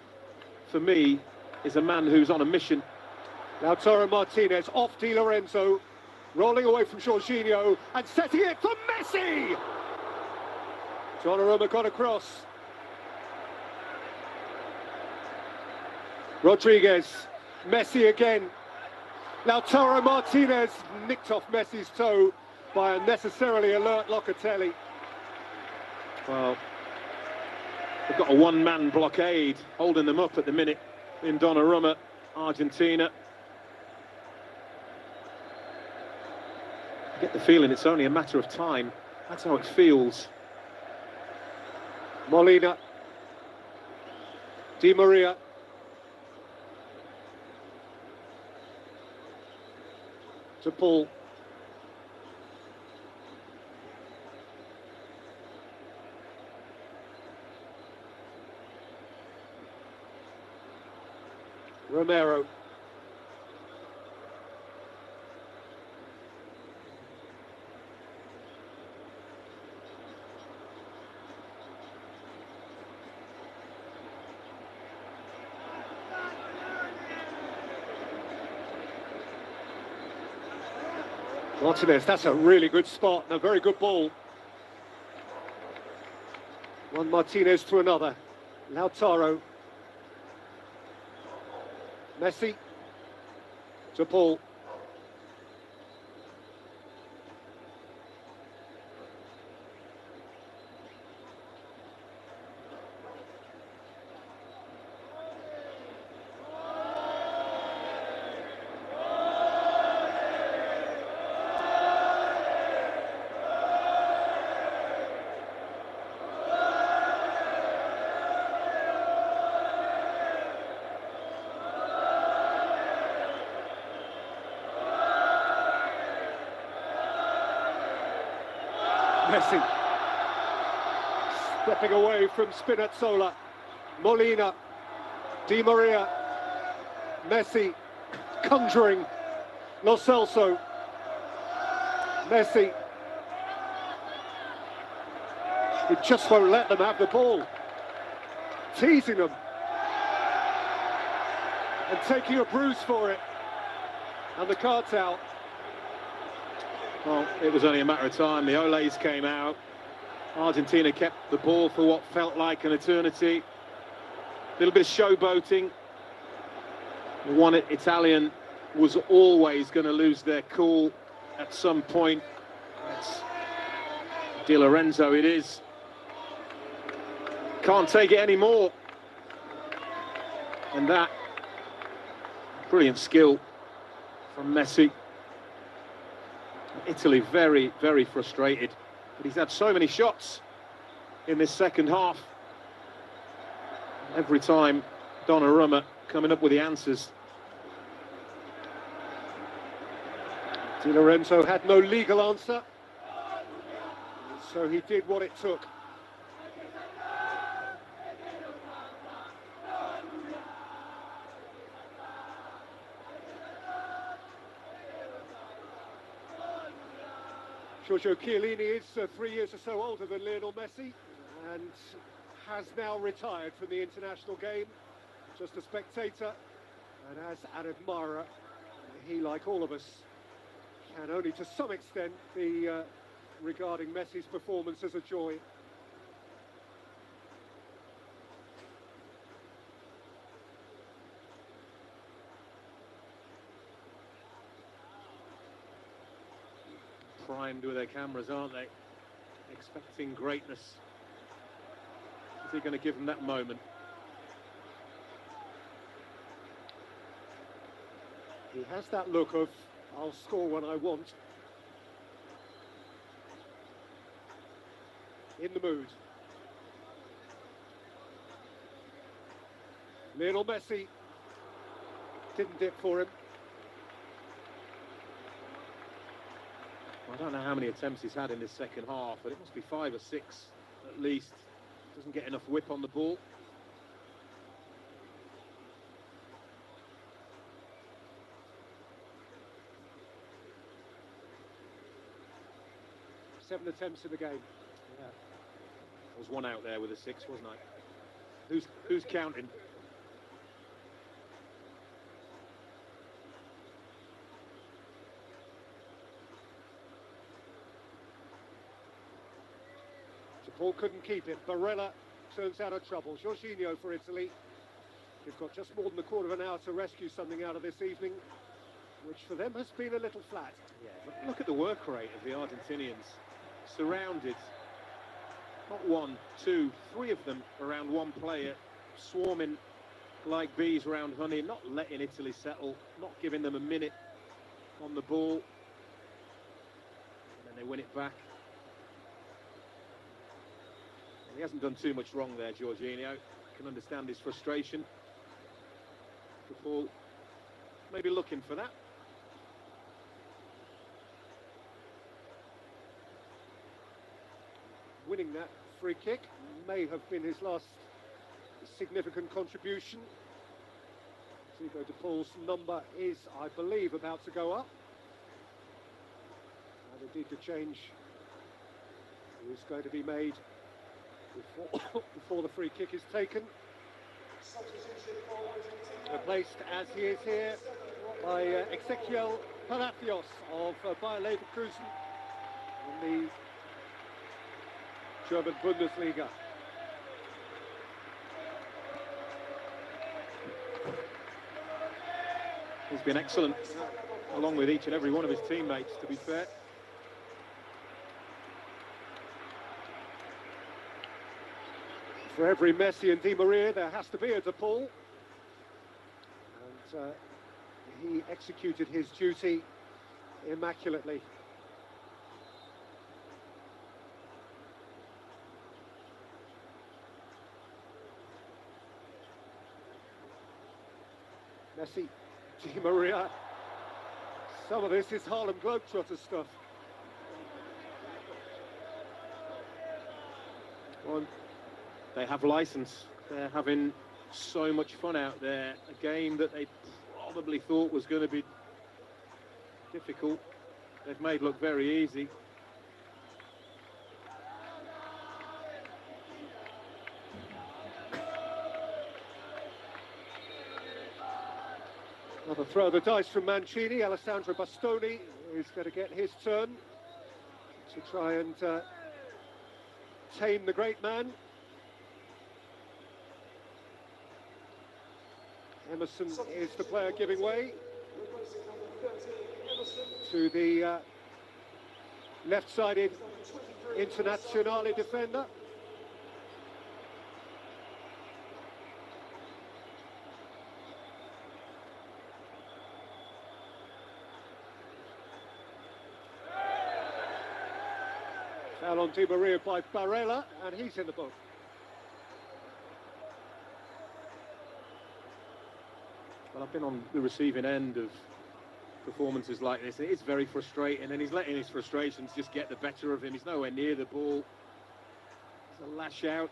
for me, is a man who's on a mission. Lautaro Martinez off Di Lorenzo, rolling away from Jorginho and setting it for Messi! Donnarumma got across. Rodriguez, Messi again. Lautaro Martinez nicked off Messi's toe by a necessarily alert Locatelli. Well, they've got a one-man blockade holding them up at the minute in Donnarumma, Argentina. I get the feeling it's only a matter of time. That's how it feels. Molina. Di Maria. To Paul. Romero. Martinez, that's a really good spot and a very good ball. One Martinez to another. Lautaro. Messi. To Paul. Messi, stepping away from Spinazzola. Molina, Di Maria, Messi, conjuring Lo Celso. Messi, he just won't let them have the ball, teasing them and taking a bruise for it, and the card's out. Well, it was only a matter of time. The Olays came out. Argentina kept the ball for what felt like an eternity. A little bit of showboating. One Italian was always going to lose their cool at some point. It's Di Lorenzo, it is. Can't take it anymore. And that brilliant skill from Messi. Italy very, very frustrated. But he's had so many shots in this second half. Every time Donnarumma coming up with the answers. Di Lorenzo had no legal answer, so he did what it took. Giorgio Chiellini is 3 years or so older than Lionel Messi and has now retired from the international game, just a spectator, and as an admirer, he, like all of us, can only to some extent be regarding Messi's performance as a joy. Primed with their cameras, aren't they? Expecting greatness. Is he going to give them that moment? He has that look of, I'll score when I want. In the mood. Lionel Messi didn't dip for him. I don't know how many attempts he's had in this second half, but it must be 5 or 6 at least. Doesn't get enough whip on the ball. Seven attempts in the game. Yeah. There was one out there with a 6, wasn't I? Who's counting? Paul couldn't keep it. Barella turns out of trouble. Jorginho for Italy. They've got just more than a quarter of an hour to rescue something out of this evening, which for them has been a little flat. Yeah, but look at the work rate of the Argentinians. Surrounded, not 1, 2, 3 of them around one player, swarming like bees around honey, not letting Italy settle, not giving them a minute on the ball. And then they win it back. He hasn't done too much wrong there, Jorginho. Can understand his frustration. Paul maybe looking for that. Winning that free kick may have been his last significant contribution. Thibaut de Paul's number is, I believe, about to go up. And indeed the change is going to be made before the free kick is taken. Replaced as he is here by Ezequiel Palacios of Bayer Leverkusen in the German Bundesliga. He's been excellent, along with each and every one of his teammates, to be fair. For every Messi and Di Maria, there has to be a De Paul. And he executed his duty immaculately. Messi, Di Maria. Some of this is Harlem Globetrotter stuff. Well, they have license. They're having so much fun out there. A game that they probably thought was going to be difficult, they've made look very easy. Well, Another throw of the dice from Mancini. Alessandro Bastoni is going to get his turn to try and tame the great man. Emerson is the player giving way to the left-sided Internazionale defender. Foul on Di Maria by Barella, and he's in the book. Well, I've been on the receiving end of performances like this. It is very frustrating, and he's letting his frustrations just get the better of him. He's nowhere near the ball. It's a lash out.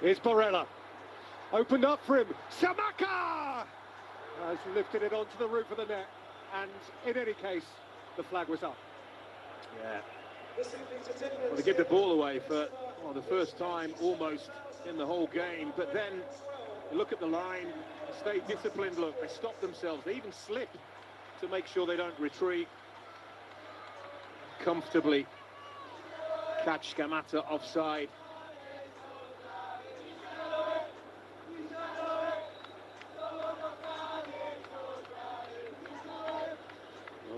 Here's Barella, opened up for him, Samaka has lifted it onto the roof of the net, and in any case, the flag was up. Yeah. Well, they give the ball away for the first time almost in the whole game, but then you look at the line, they stay disciplined, look, they stop themselves, they even slip to make sure they don't retreat. Comfortably catch Scamata offside.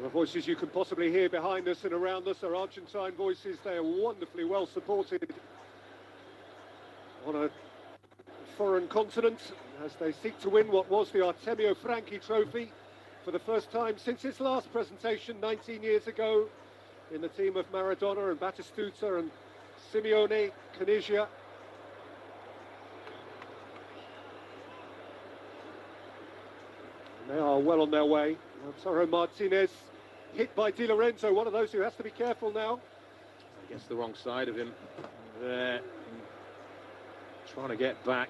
The voices you can possibly hear behind us and around us are Argentine voices. They are wonderfully well supported on a foreign continent as they seek to win what was the Artemio Franchi Trophy for the first time since its last presentation 19 years ago in the team of Maradona and Batistuta and Simeone, Caniggia. And they are well on their way. Lautaro Martinez hit by Di Lorenzo, one of those who has to be careful now. I guess the wrong side of him there, trying to get back,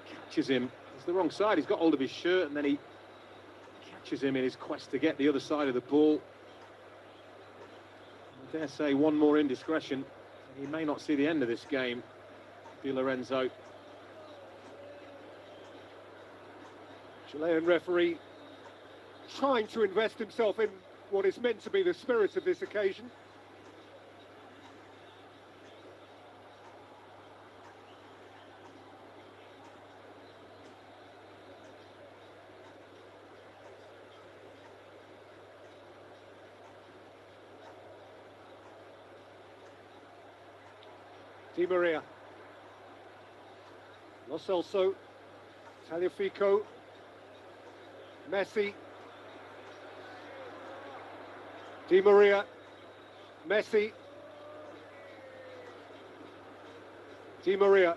catches him. It's the wrong side, he's got hold of his shirt and then he catches him in his quest to get the other side of the ball. I dare say one more indiscretion, he may not see the end of this game, Di Lorenzo. Chilean referee trying to invest himself in what is meant to be the spirit of this occasion. Di Maria, Lo Celso, Tagliafico, Messi, Di Maria, Messi, Di Maria.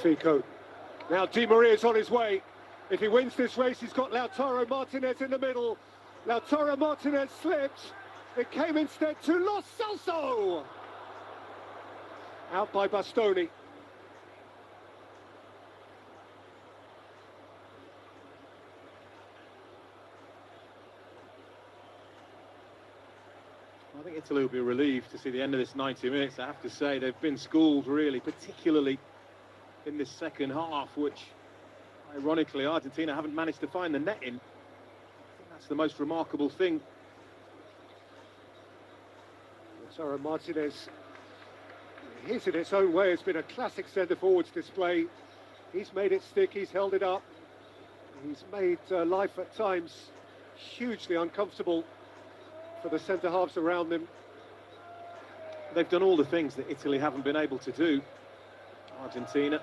Fico. Now Di Maria's on his way. If he wins this race, he's got Lautaro Martinez in the middle. Lautaro Martinez slipped. It came instead to Lo Celso. Out by Bastoni. I think Italy will be relieved to see the end of this 90 minutes. I have to say, they've been schooled really, particularly in this second half, which ironically Argentina haven't managed to find the netting. I think that's the most remarkable thing. Lautaro Martinez, his in its own way has been a classic centre-forwards display. He's made it stick, he's held it up. He's made life at times hugely uncomfortable for the centre-halves around him. They've done all the things that Italy haven't been able to do. Argentina.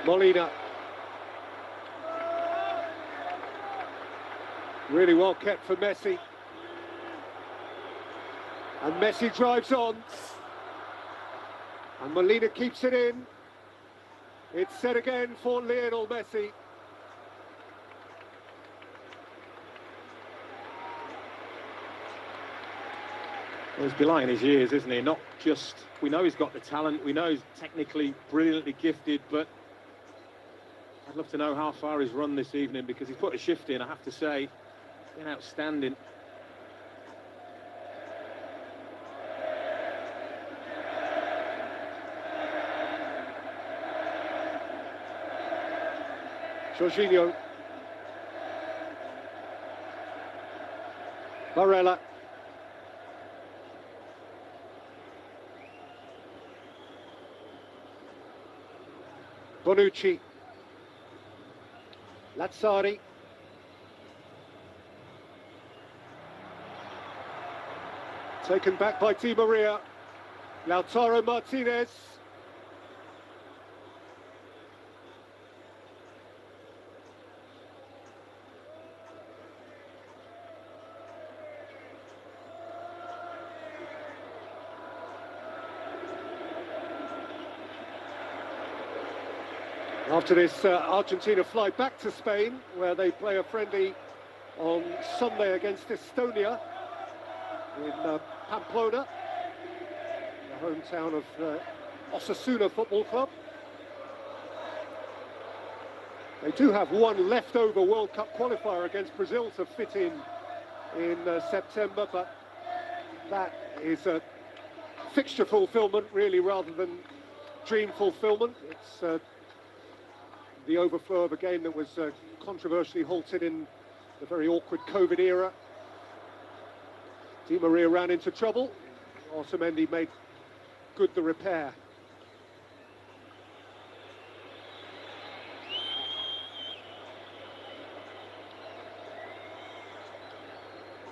Molina. Really well kept for Messi. And Messi drives on. And Molina keeps it in. It's set again for Lionel Messi. Well, he's belying his years, isn't he? Not just, we know he's got the talent, we know he's technically brilliantly gifted, but I'd love to know how far he's run this evening, because he's put a shift in, I have to say. Been outstanding. Jorginho. Barella. Bonucci. Lazzari. Taken back by Di Maria. Lautaro Martinez. After this, Argentina fly back to Spain, where they play a friendly on Sunday against Estonia in Pamplona, the hometown of Osasuna Football Club. They do have one leftover World Cup qualifier against Brazil to fit in September, but that is a fixture fulfillment, really, rather than dream fulfillment. It's the overflow of a game that was controversially halted in the very awkward COVID era. Di Maria ran into trouble. Otamendi made good the repair.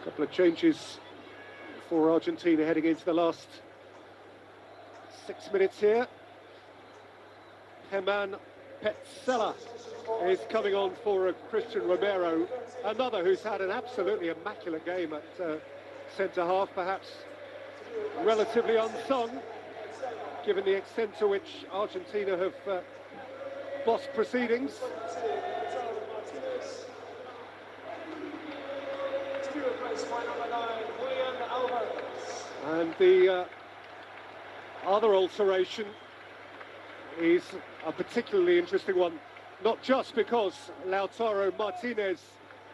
A couple of changes for Argentina heading into the last 6 minutes here. Herman Petzela is coming on for Christian Romero, another who's had an absolutely immaculate game at centre-half, perhaps relatively unsung, given the extent to which Argentina have bossed proceedings. And the other alteration is a particularly interesting one, not just because Lautaro Martinez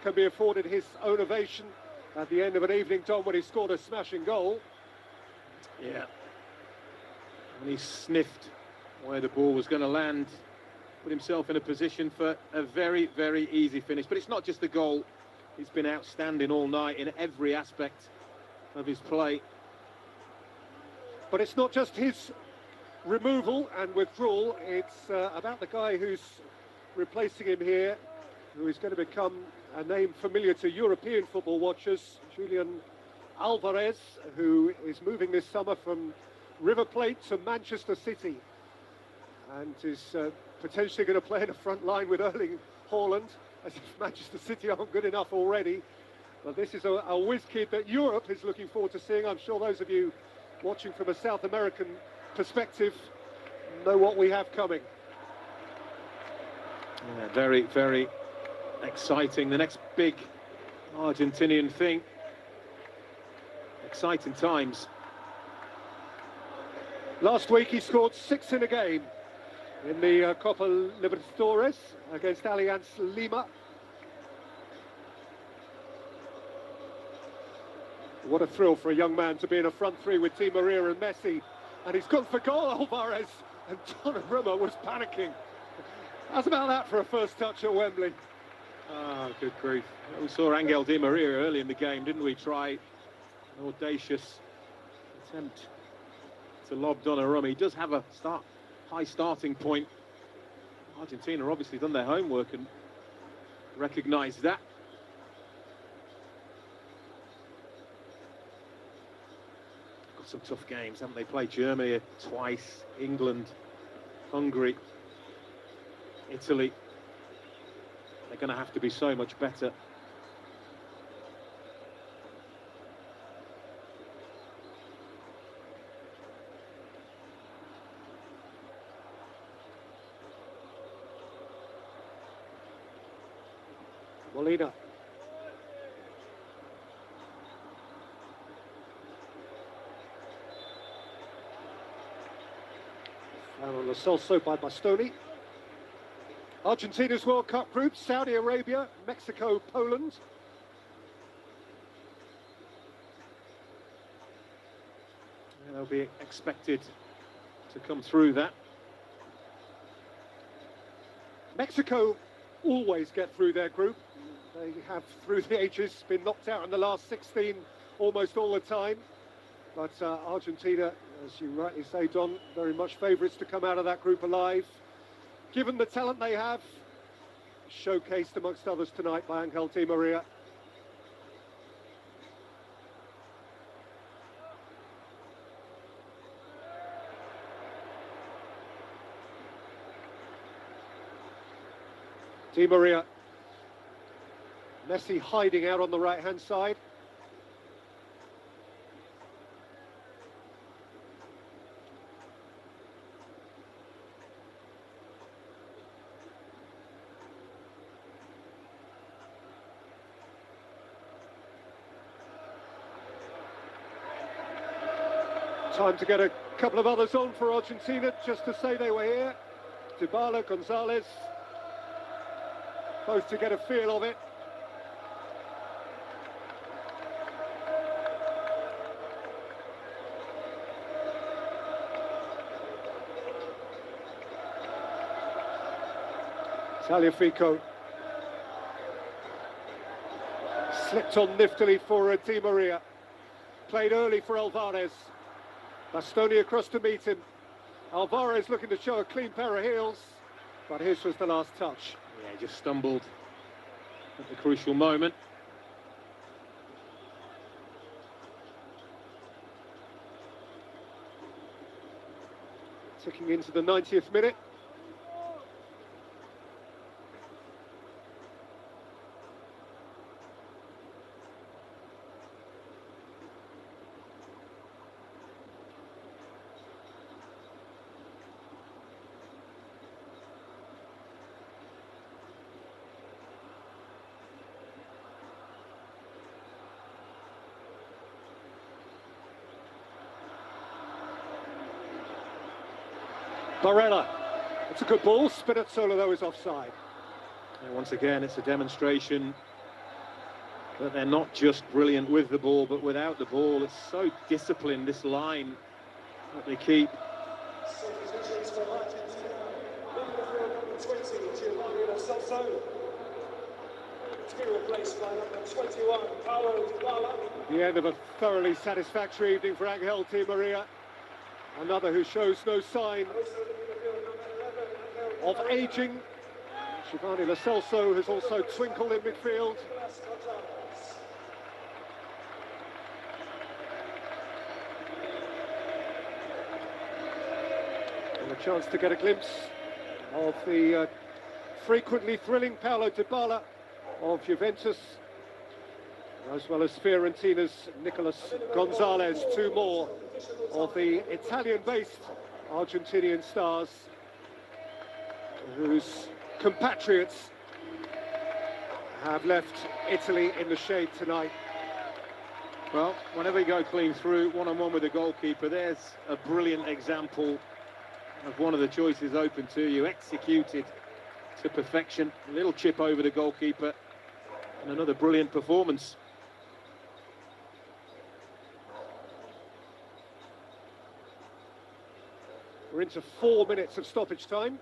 can be afforded his own ovation at the end of an evening, Don, when he scored a smashing goal. Yeah. And he sniffed where the ball was going to land, put himself in a position for a very, very easy finish. But it's not just the goal. He's been outstanding all night in every aspect of his play. But it's not just his removal and withdrawal, it's about the guy who's replacing him here, who is going to become a name familiar to European football watchers, Julian Alvarez, who is moving this summer from River Plate to Manchester City, and is potentially going to play in a front line with Erling Haaland, as if Manchester City aren't good enough already. But this is a whiz kid that Europe is looking forward to seeing. I'm sure those of you watching from a South American perspective know what we have coming. Yeah, very, very exciting. The next big Argentinian thing. Exciting times. Last week he scored 6 in a game in the Copa Libertadores against Alianza Lima. What a thrill for a young man to be in a front three with Di Maria and Messi. And he's gone for goal, Alvarez. And Donnarumma was panicking. How's about that for a first touch at Wembley? Ah, good grief. We saw Angel Di Maria early in the game, didn't we? Try an audacious attempt to lob Donnarumma. He does have a high starting point. Argentina obviously done their homework and recognised that. Got some tough games, haven't they? Played Germany twice, England, Hungary. Italy, they're going to have to be so much better. Molina. Foul on Lo Celso by Bastoni. Argentina's World Cup group: Saudi Arabia, Mexico, Poland. And they'll be expected to come through that. Mexico always get through their group. They have, through the ages, been knocked out in the last 16 almost all the time. But Argentina, as you rightly say, Don, very much favourites to come out of that group alive. Given the talent they have, showcased amongst others tonight by Angel Di Maria. Di Maria. Messi hiding out on the right-hand side. Time to get a couple of others on for Argentina, just to say they were here. Dybala, Gonzalez, both to get a feel of it. Tagliafico slipped on niftily for Di Maria. Played early for Alvarez. Bastoni across to meet him. Alvarez looking to show a clean pair of heels, but his was the last touch. Yeah, just stumbled at the crucial moment. Ticking into the 90th minute. Barella, it's a good ball. Spinazzola, though, is offside. And once again, it's a demonstration that they're not just brilliant with the ball, but without the ball. It's so disciplined, this line that they keep. The end of a thoroughly satisfactory evening for Angel Di Maria. Another who shows no sign of ageing. Giovanni Lo Celso has also twinkled in midfield. And a chance to get a glimpse of the frequently thrilling Paulo Dybala of Juventus, as well as Fiorentina's Nicolas Gonzalez, two more of the Italian-based Argentinian stars whose compatriots have left Italy in the shade tonight. Well, whenever you go clean through, one-on-one with the goalkeeper, there's a brilliant example of one of the choices open to you, executed to perfection. A little chip over the goalkeeper, and another brilliant performance. We're into 4 minutes of stoppage time.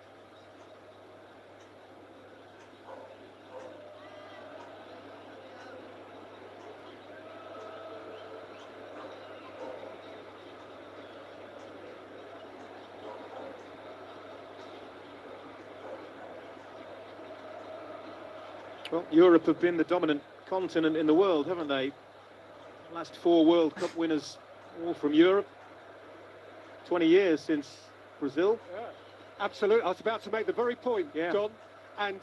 Well, Europe have been the dominant continent in the world, haven't they? Last 4 World Cup winners, all from Europe. 20 years since Brazil. Yeah. Absolutely. I was about to make the very point, Yeah. Don. And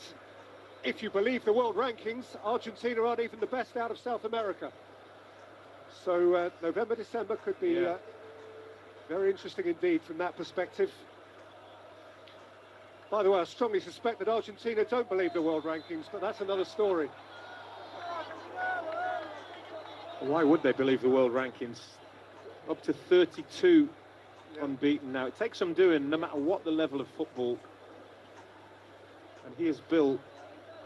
if you believe the world rankings, Argentina aren't even the best out of South America. So November, December could be very interesting indeed from that perspective. By the way, I strongly suspect that Argentina don't believe the world rankings, but that's another story. Why would they believe the world rankings? Up to 32 unbeaten now. It takes some doing, no matter what the level of football. And he has built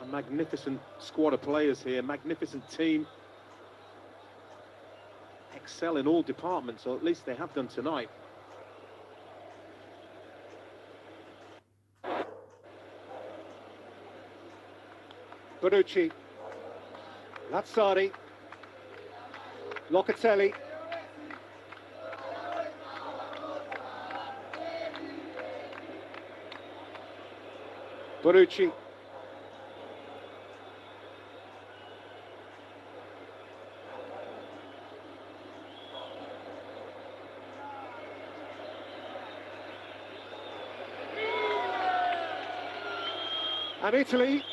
a magnificent squad of players here, magnificent team. Excel in all departments, or at least they have done tonight. Bonucci, Lazzari, Locatelli. Bonucci. And Italy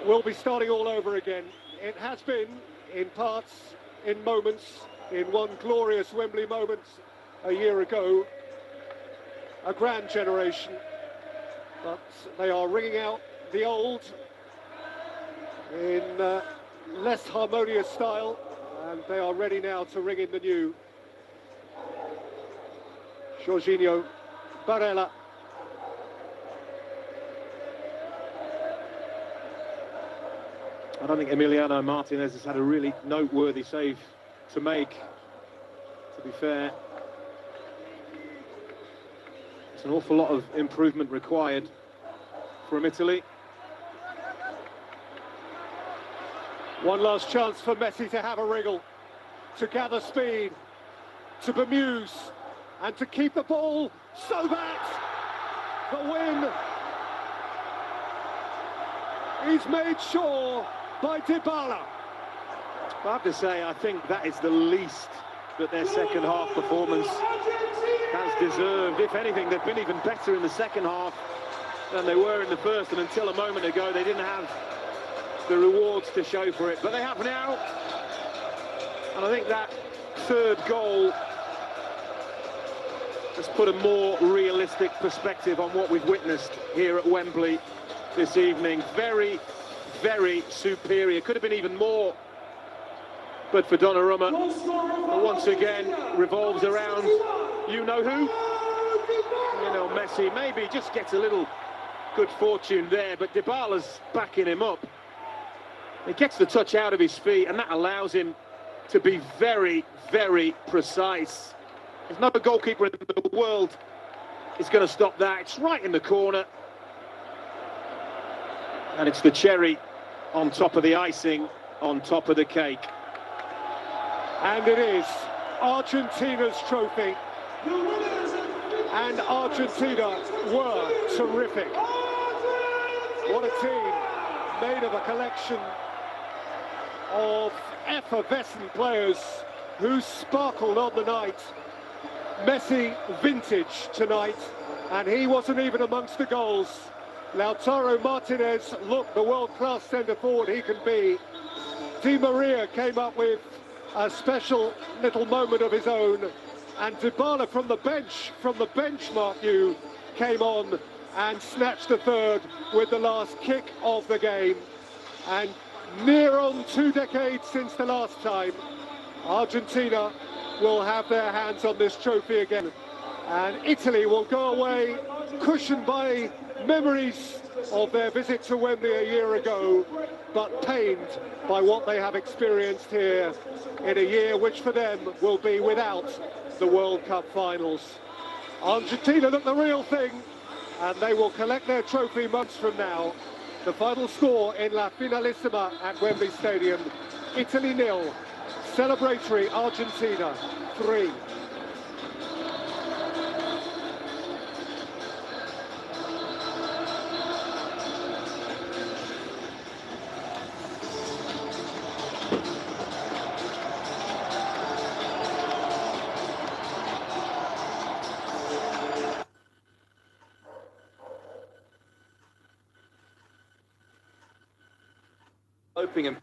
will be starting all over again. It has been, in parts, in moments, in one glorious Wembley moment a year ago, a grand generation. But they are ringing out the old in less harmonious style, and they are ready now to ring in the new. Jorginho, Barella. I don't think Emiliano Martinez has had a really noteworthy save to make, to be fair. It's an awful lot of improvement required from Italy. One last chance for Messi to have a wriggle, to gather speed, to bemuse, and to keep the ball so that the win is made sure by Dybala. I have to say, I think that is the least that their second half performance has deserved. If anything, they've been even better in the second half than they were in the first, and until a moment ago they didn't have the rewards to show for it, but they have now. And I think that third goal has put a more realistic perspective on what we've witnessed here at Wembley this evening. Very, very superior. Could have been even more, but for Donnarumma, once again revolves around you know who? You know, Messi. Maybe just gets a little good fortune there, but Dybala's backing him up. He gets the touch out of his feet, and that allows him to be very, very precise. There's no goalkeeper in the world is going to stop that. It's right in the corner. And it's the cherry on top of the icing, on top of the cake. And it is Argentina's trophy. And Argentina were terrific. What a team, made of a collection of effervescent players who sparkled on the night. Messi vintage tonight, and he wasn't even amongst the goals. Lautaro Martinez looked the world-class centre-forward he can be. Di Maria came up with a special little moment of his own, and Dybala from the bench, Mark Yu, came on and snatched the third with the last kick of the game. And near on 2 decades since the last time, Argentina will have their hands on this trophy again. And Italy will go away cushioned by memories of their visit to Wembley a year ago, but pained by what they have experienced here in a year which for them will be without the World Cup finals. Argentina look the real thing, and they will collect their trophy months from now. The final score in La Finalissima at Wembley Stadium, Italy 0, celebratory Argentina 3. developing and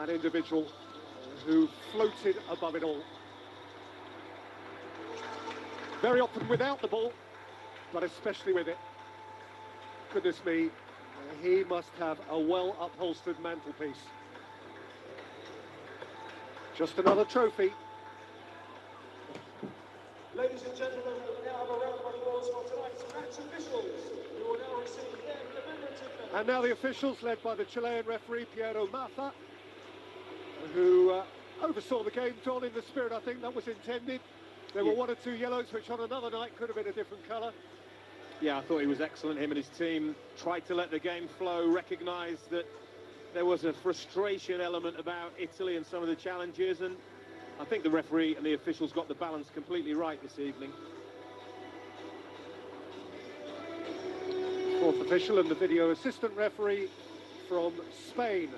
an individual who floated above it all. Very often without the ball, but especially with it. Goodness me, he must have a well-upholstered mantelpiece. Just another trophy. Ladies and gentlemen, we now have a round of applause for tonight's match officials, who will now receive their commemorative medals. And now the officials, led by the Chilean referee Piero Maza, who oversaw the game, Don, in the spirit I think that was intended. There were one or two yellows, which on another night could have been a different colour. Yeah, I thought he was excellent. Him and his team tried to let the game flow, recognised that there was a frustration element about Italy and some of the challenges, and I think the referee and the officials got the balance completely right this evening. Fourth official and the video assistant referee from Spain.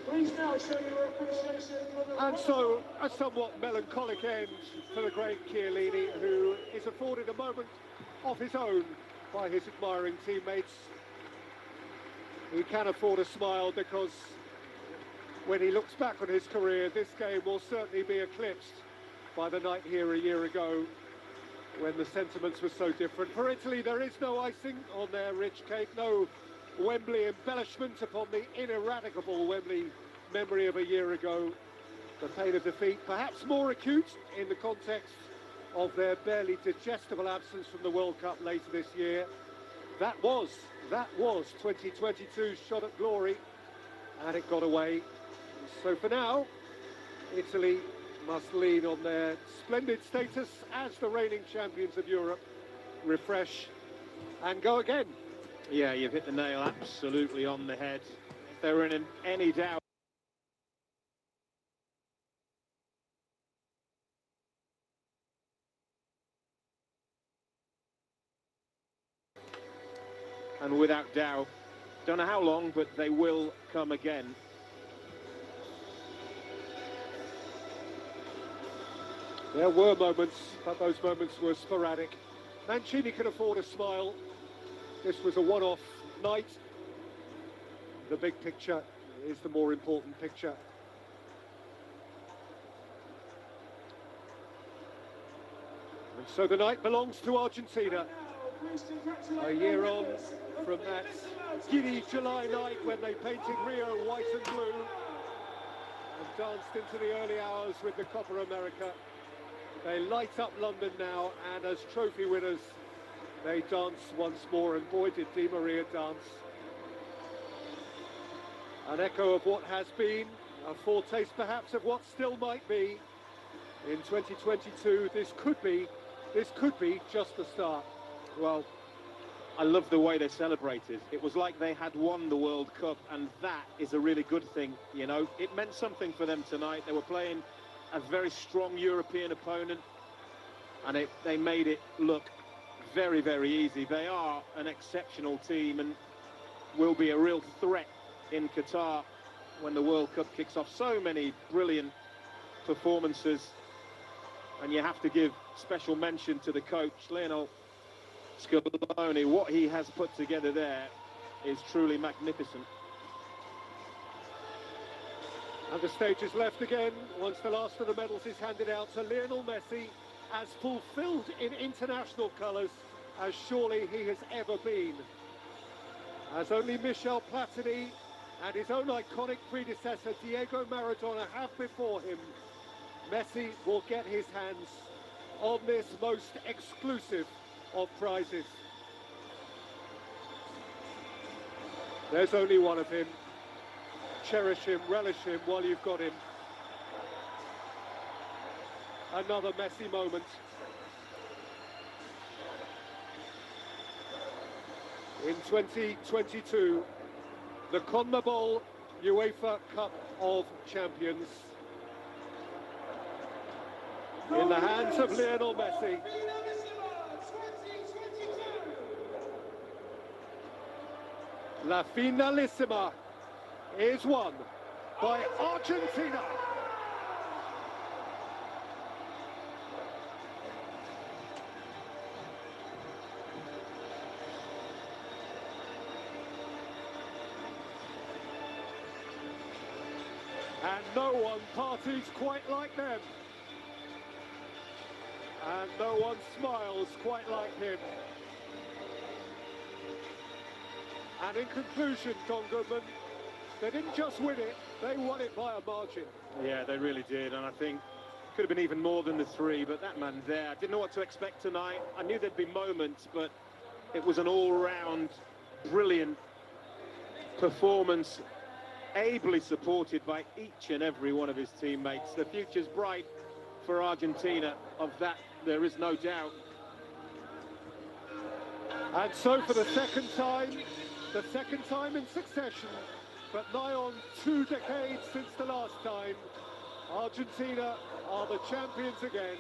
Please now show your appreciation for the... And so, a somewhat melancholic end for the great Chiellini, who is afforded a moment of his own by his admiring teammates. He can afford a smile because when he looks back on his career, this game will certainly be eclipsed by the night here a year ago, when the sentiments were so different. For Italy, there is no icing on their rich cake, no Wembley embellishment upon the ineradicable Wembley memory of a year ago. The pain of defeat, perhaps more acute in the context of their barely digestible absence from the World Cup later this year. That was 2022's shot at glory, and it got away. So for now, Italy must lean on their splendid status as the reigning champions of Europe, refresh and go again. Yeah, you've hit the nail absolutely on the head. If there were in any doubt. And without doubt, don't know how long, but they will come again. There were moments, but those moments were sporadic. Mancini can afford a smile. This was a one-off night. The big picture is the more important picture. And so the night belongs to Argentina. A year on from that giddy July night when they painted Rio white and blue and danced into the early hours with the Copa America. They light up London now, and as trophy winners, they dance once more, and boy did Di Maria dance. An echo of what has been, a foretaste perhaps of what still might be. In 2022, this could be just the start. Well, I love the way they celebrated. It was like they had won the World Cup, and that is a really good thing, you know. It meant something for them tonight. They were playing a very strong European opponent, and they made it look very, very easy. They are an exceptional team and will be a real threat in Qatar when the World Cup kicks off. So many brilliant performances, and you have to give special mention to the coach, Lionel Scaloni. What he has put together there is truly magnificent. And the stage is left again once the last of the medals is handed out to Lionel Messi, as fulfilled in international colours as surely he has ever been. As only Michel Platini and his own iconic predecessor Diego Maradona have before him, Messi will get his hands on this most exclusive of prizes. There's only one of him. Cherish him, relish him while you've got him. Another Messi moment. In 2022, the CONMEBOL UEFA Cup of Champions in the hands of Lionel Messi. La Finalissima is won by Argentina. And no one parties quite like them. And no one smiles quite like him. And in conclusion, Don Goodman, they didn't just win it, they won it by a margin. Yeah, they really did, and I think could have been even more than the 3, but that man there, I didn't know what to expect tonight. I knew there'd be moments, but it was an all-round brilliant performance, ably supported by each and every one of his teammates. The future's bright for Argentina, of that there is no doubt. And so for the second time in succession, but nigh on 2 decades since the last time, Argentina are the champions again.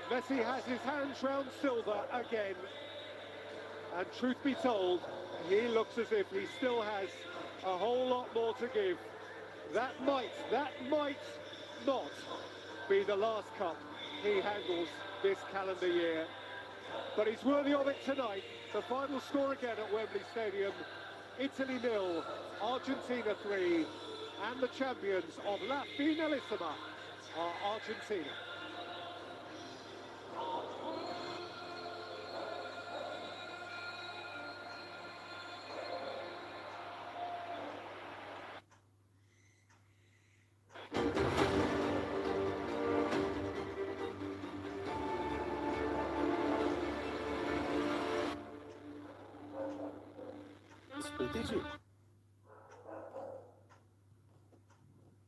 Messi has his hands round silver again. And truth be told, he looks as if he still has a whole lot more to give. That might not be the last cup he handles this calendar year. But he's worthy of it tonight. The final score again at Wembley Stadium, Italy 0, Argentina 3, and the champions of La Finalissima are Argentina. Strategic.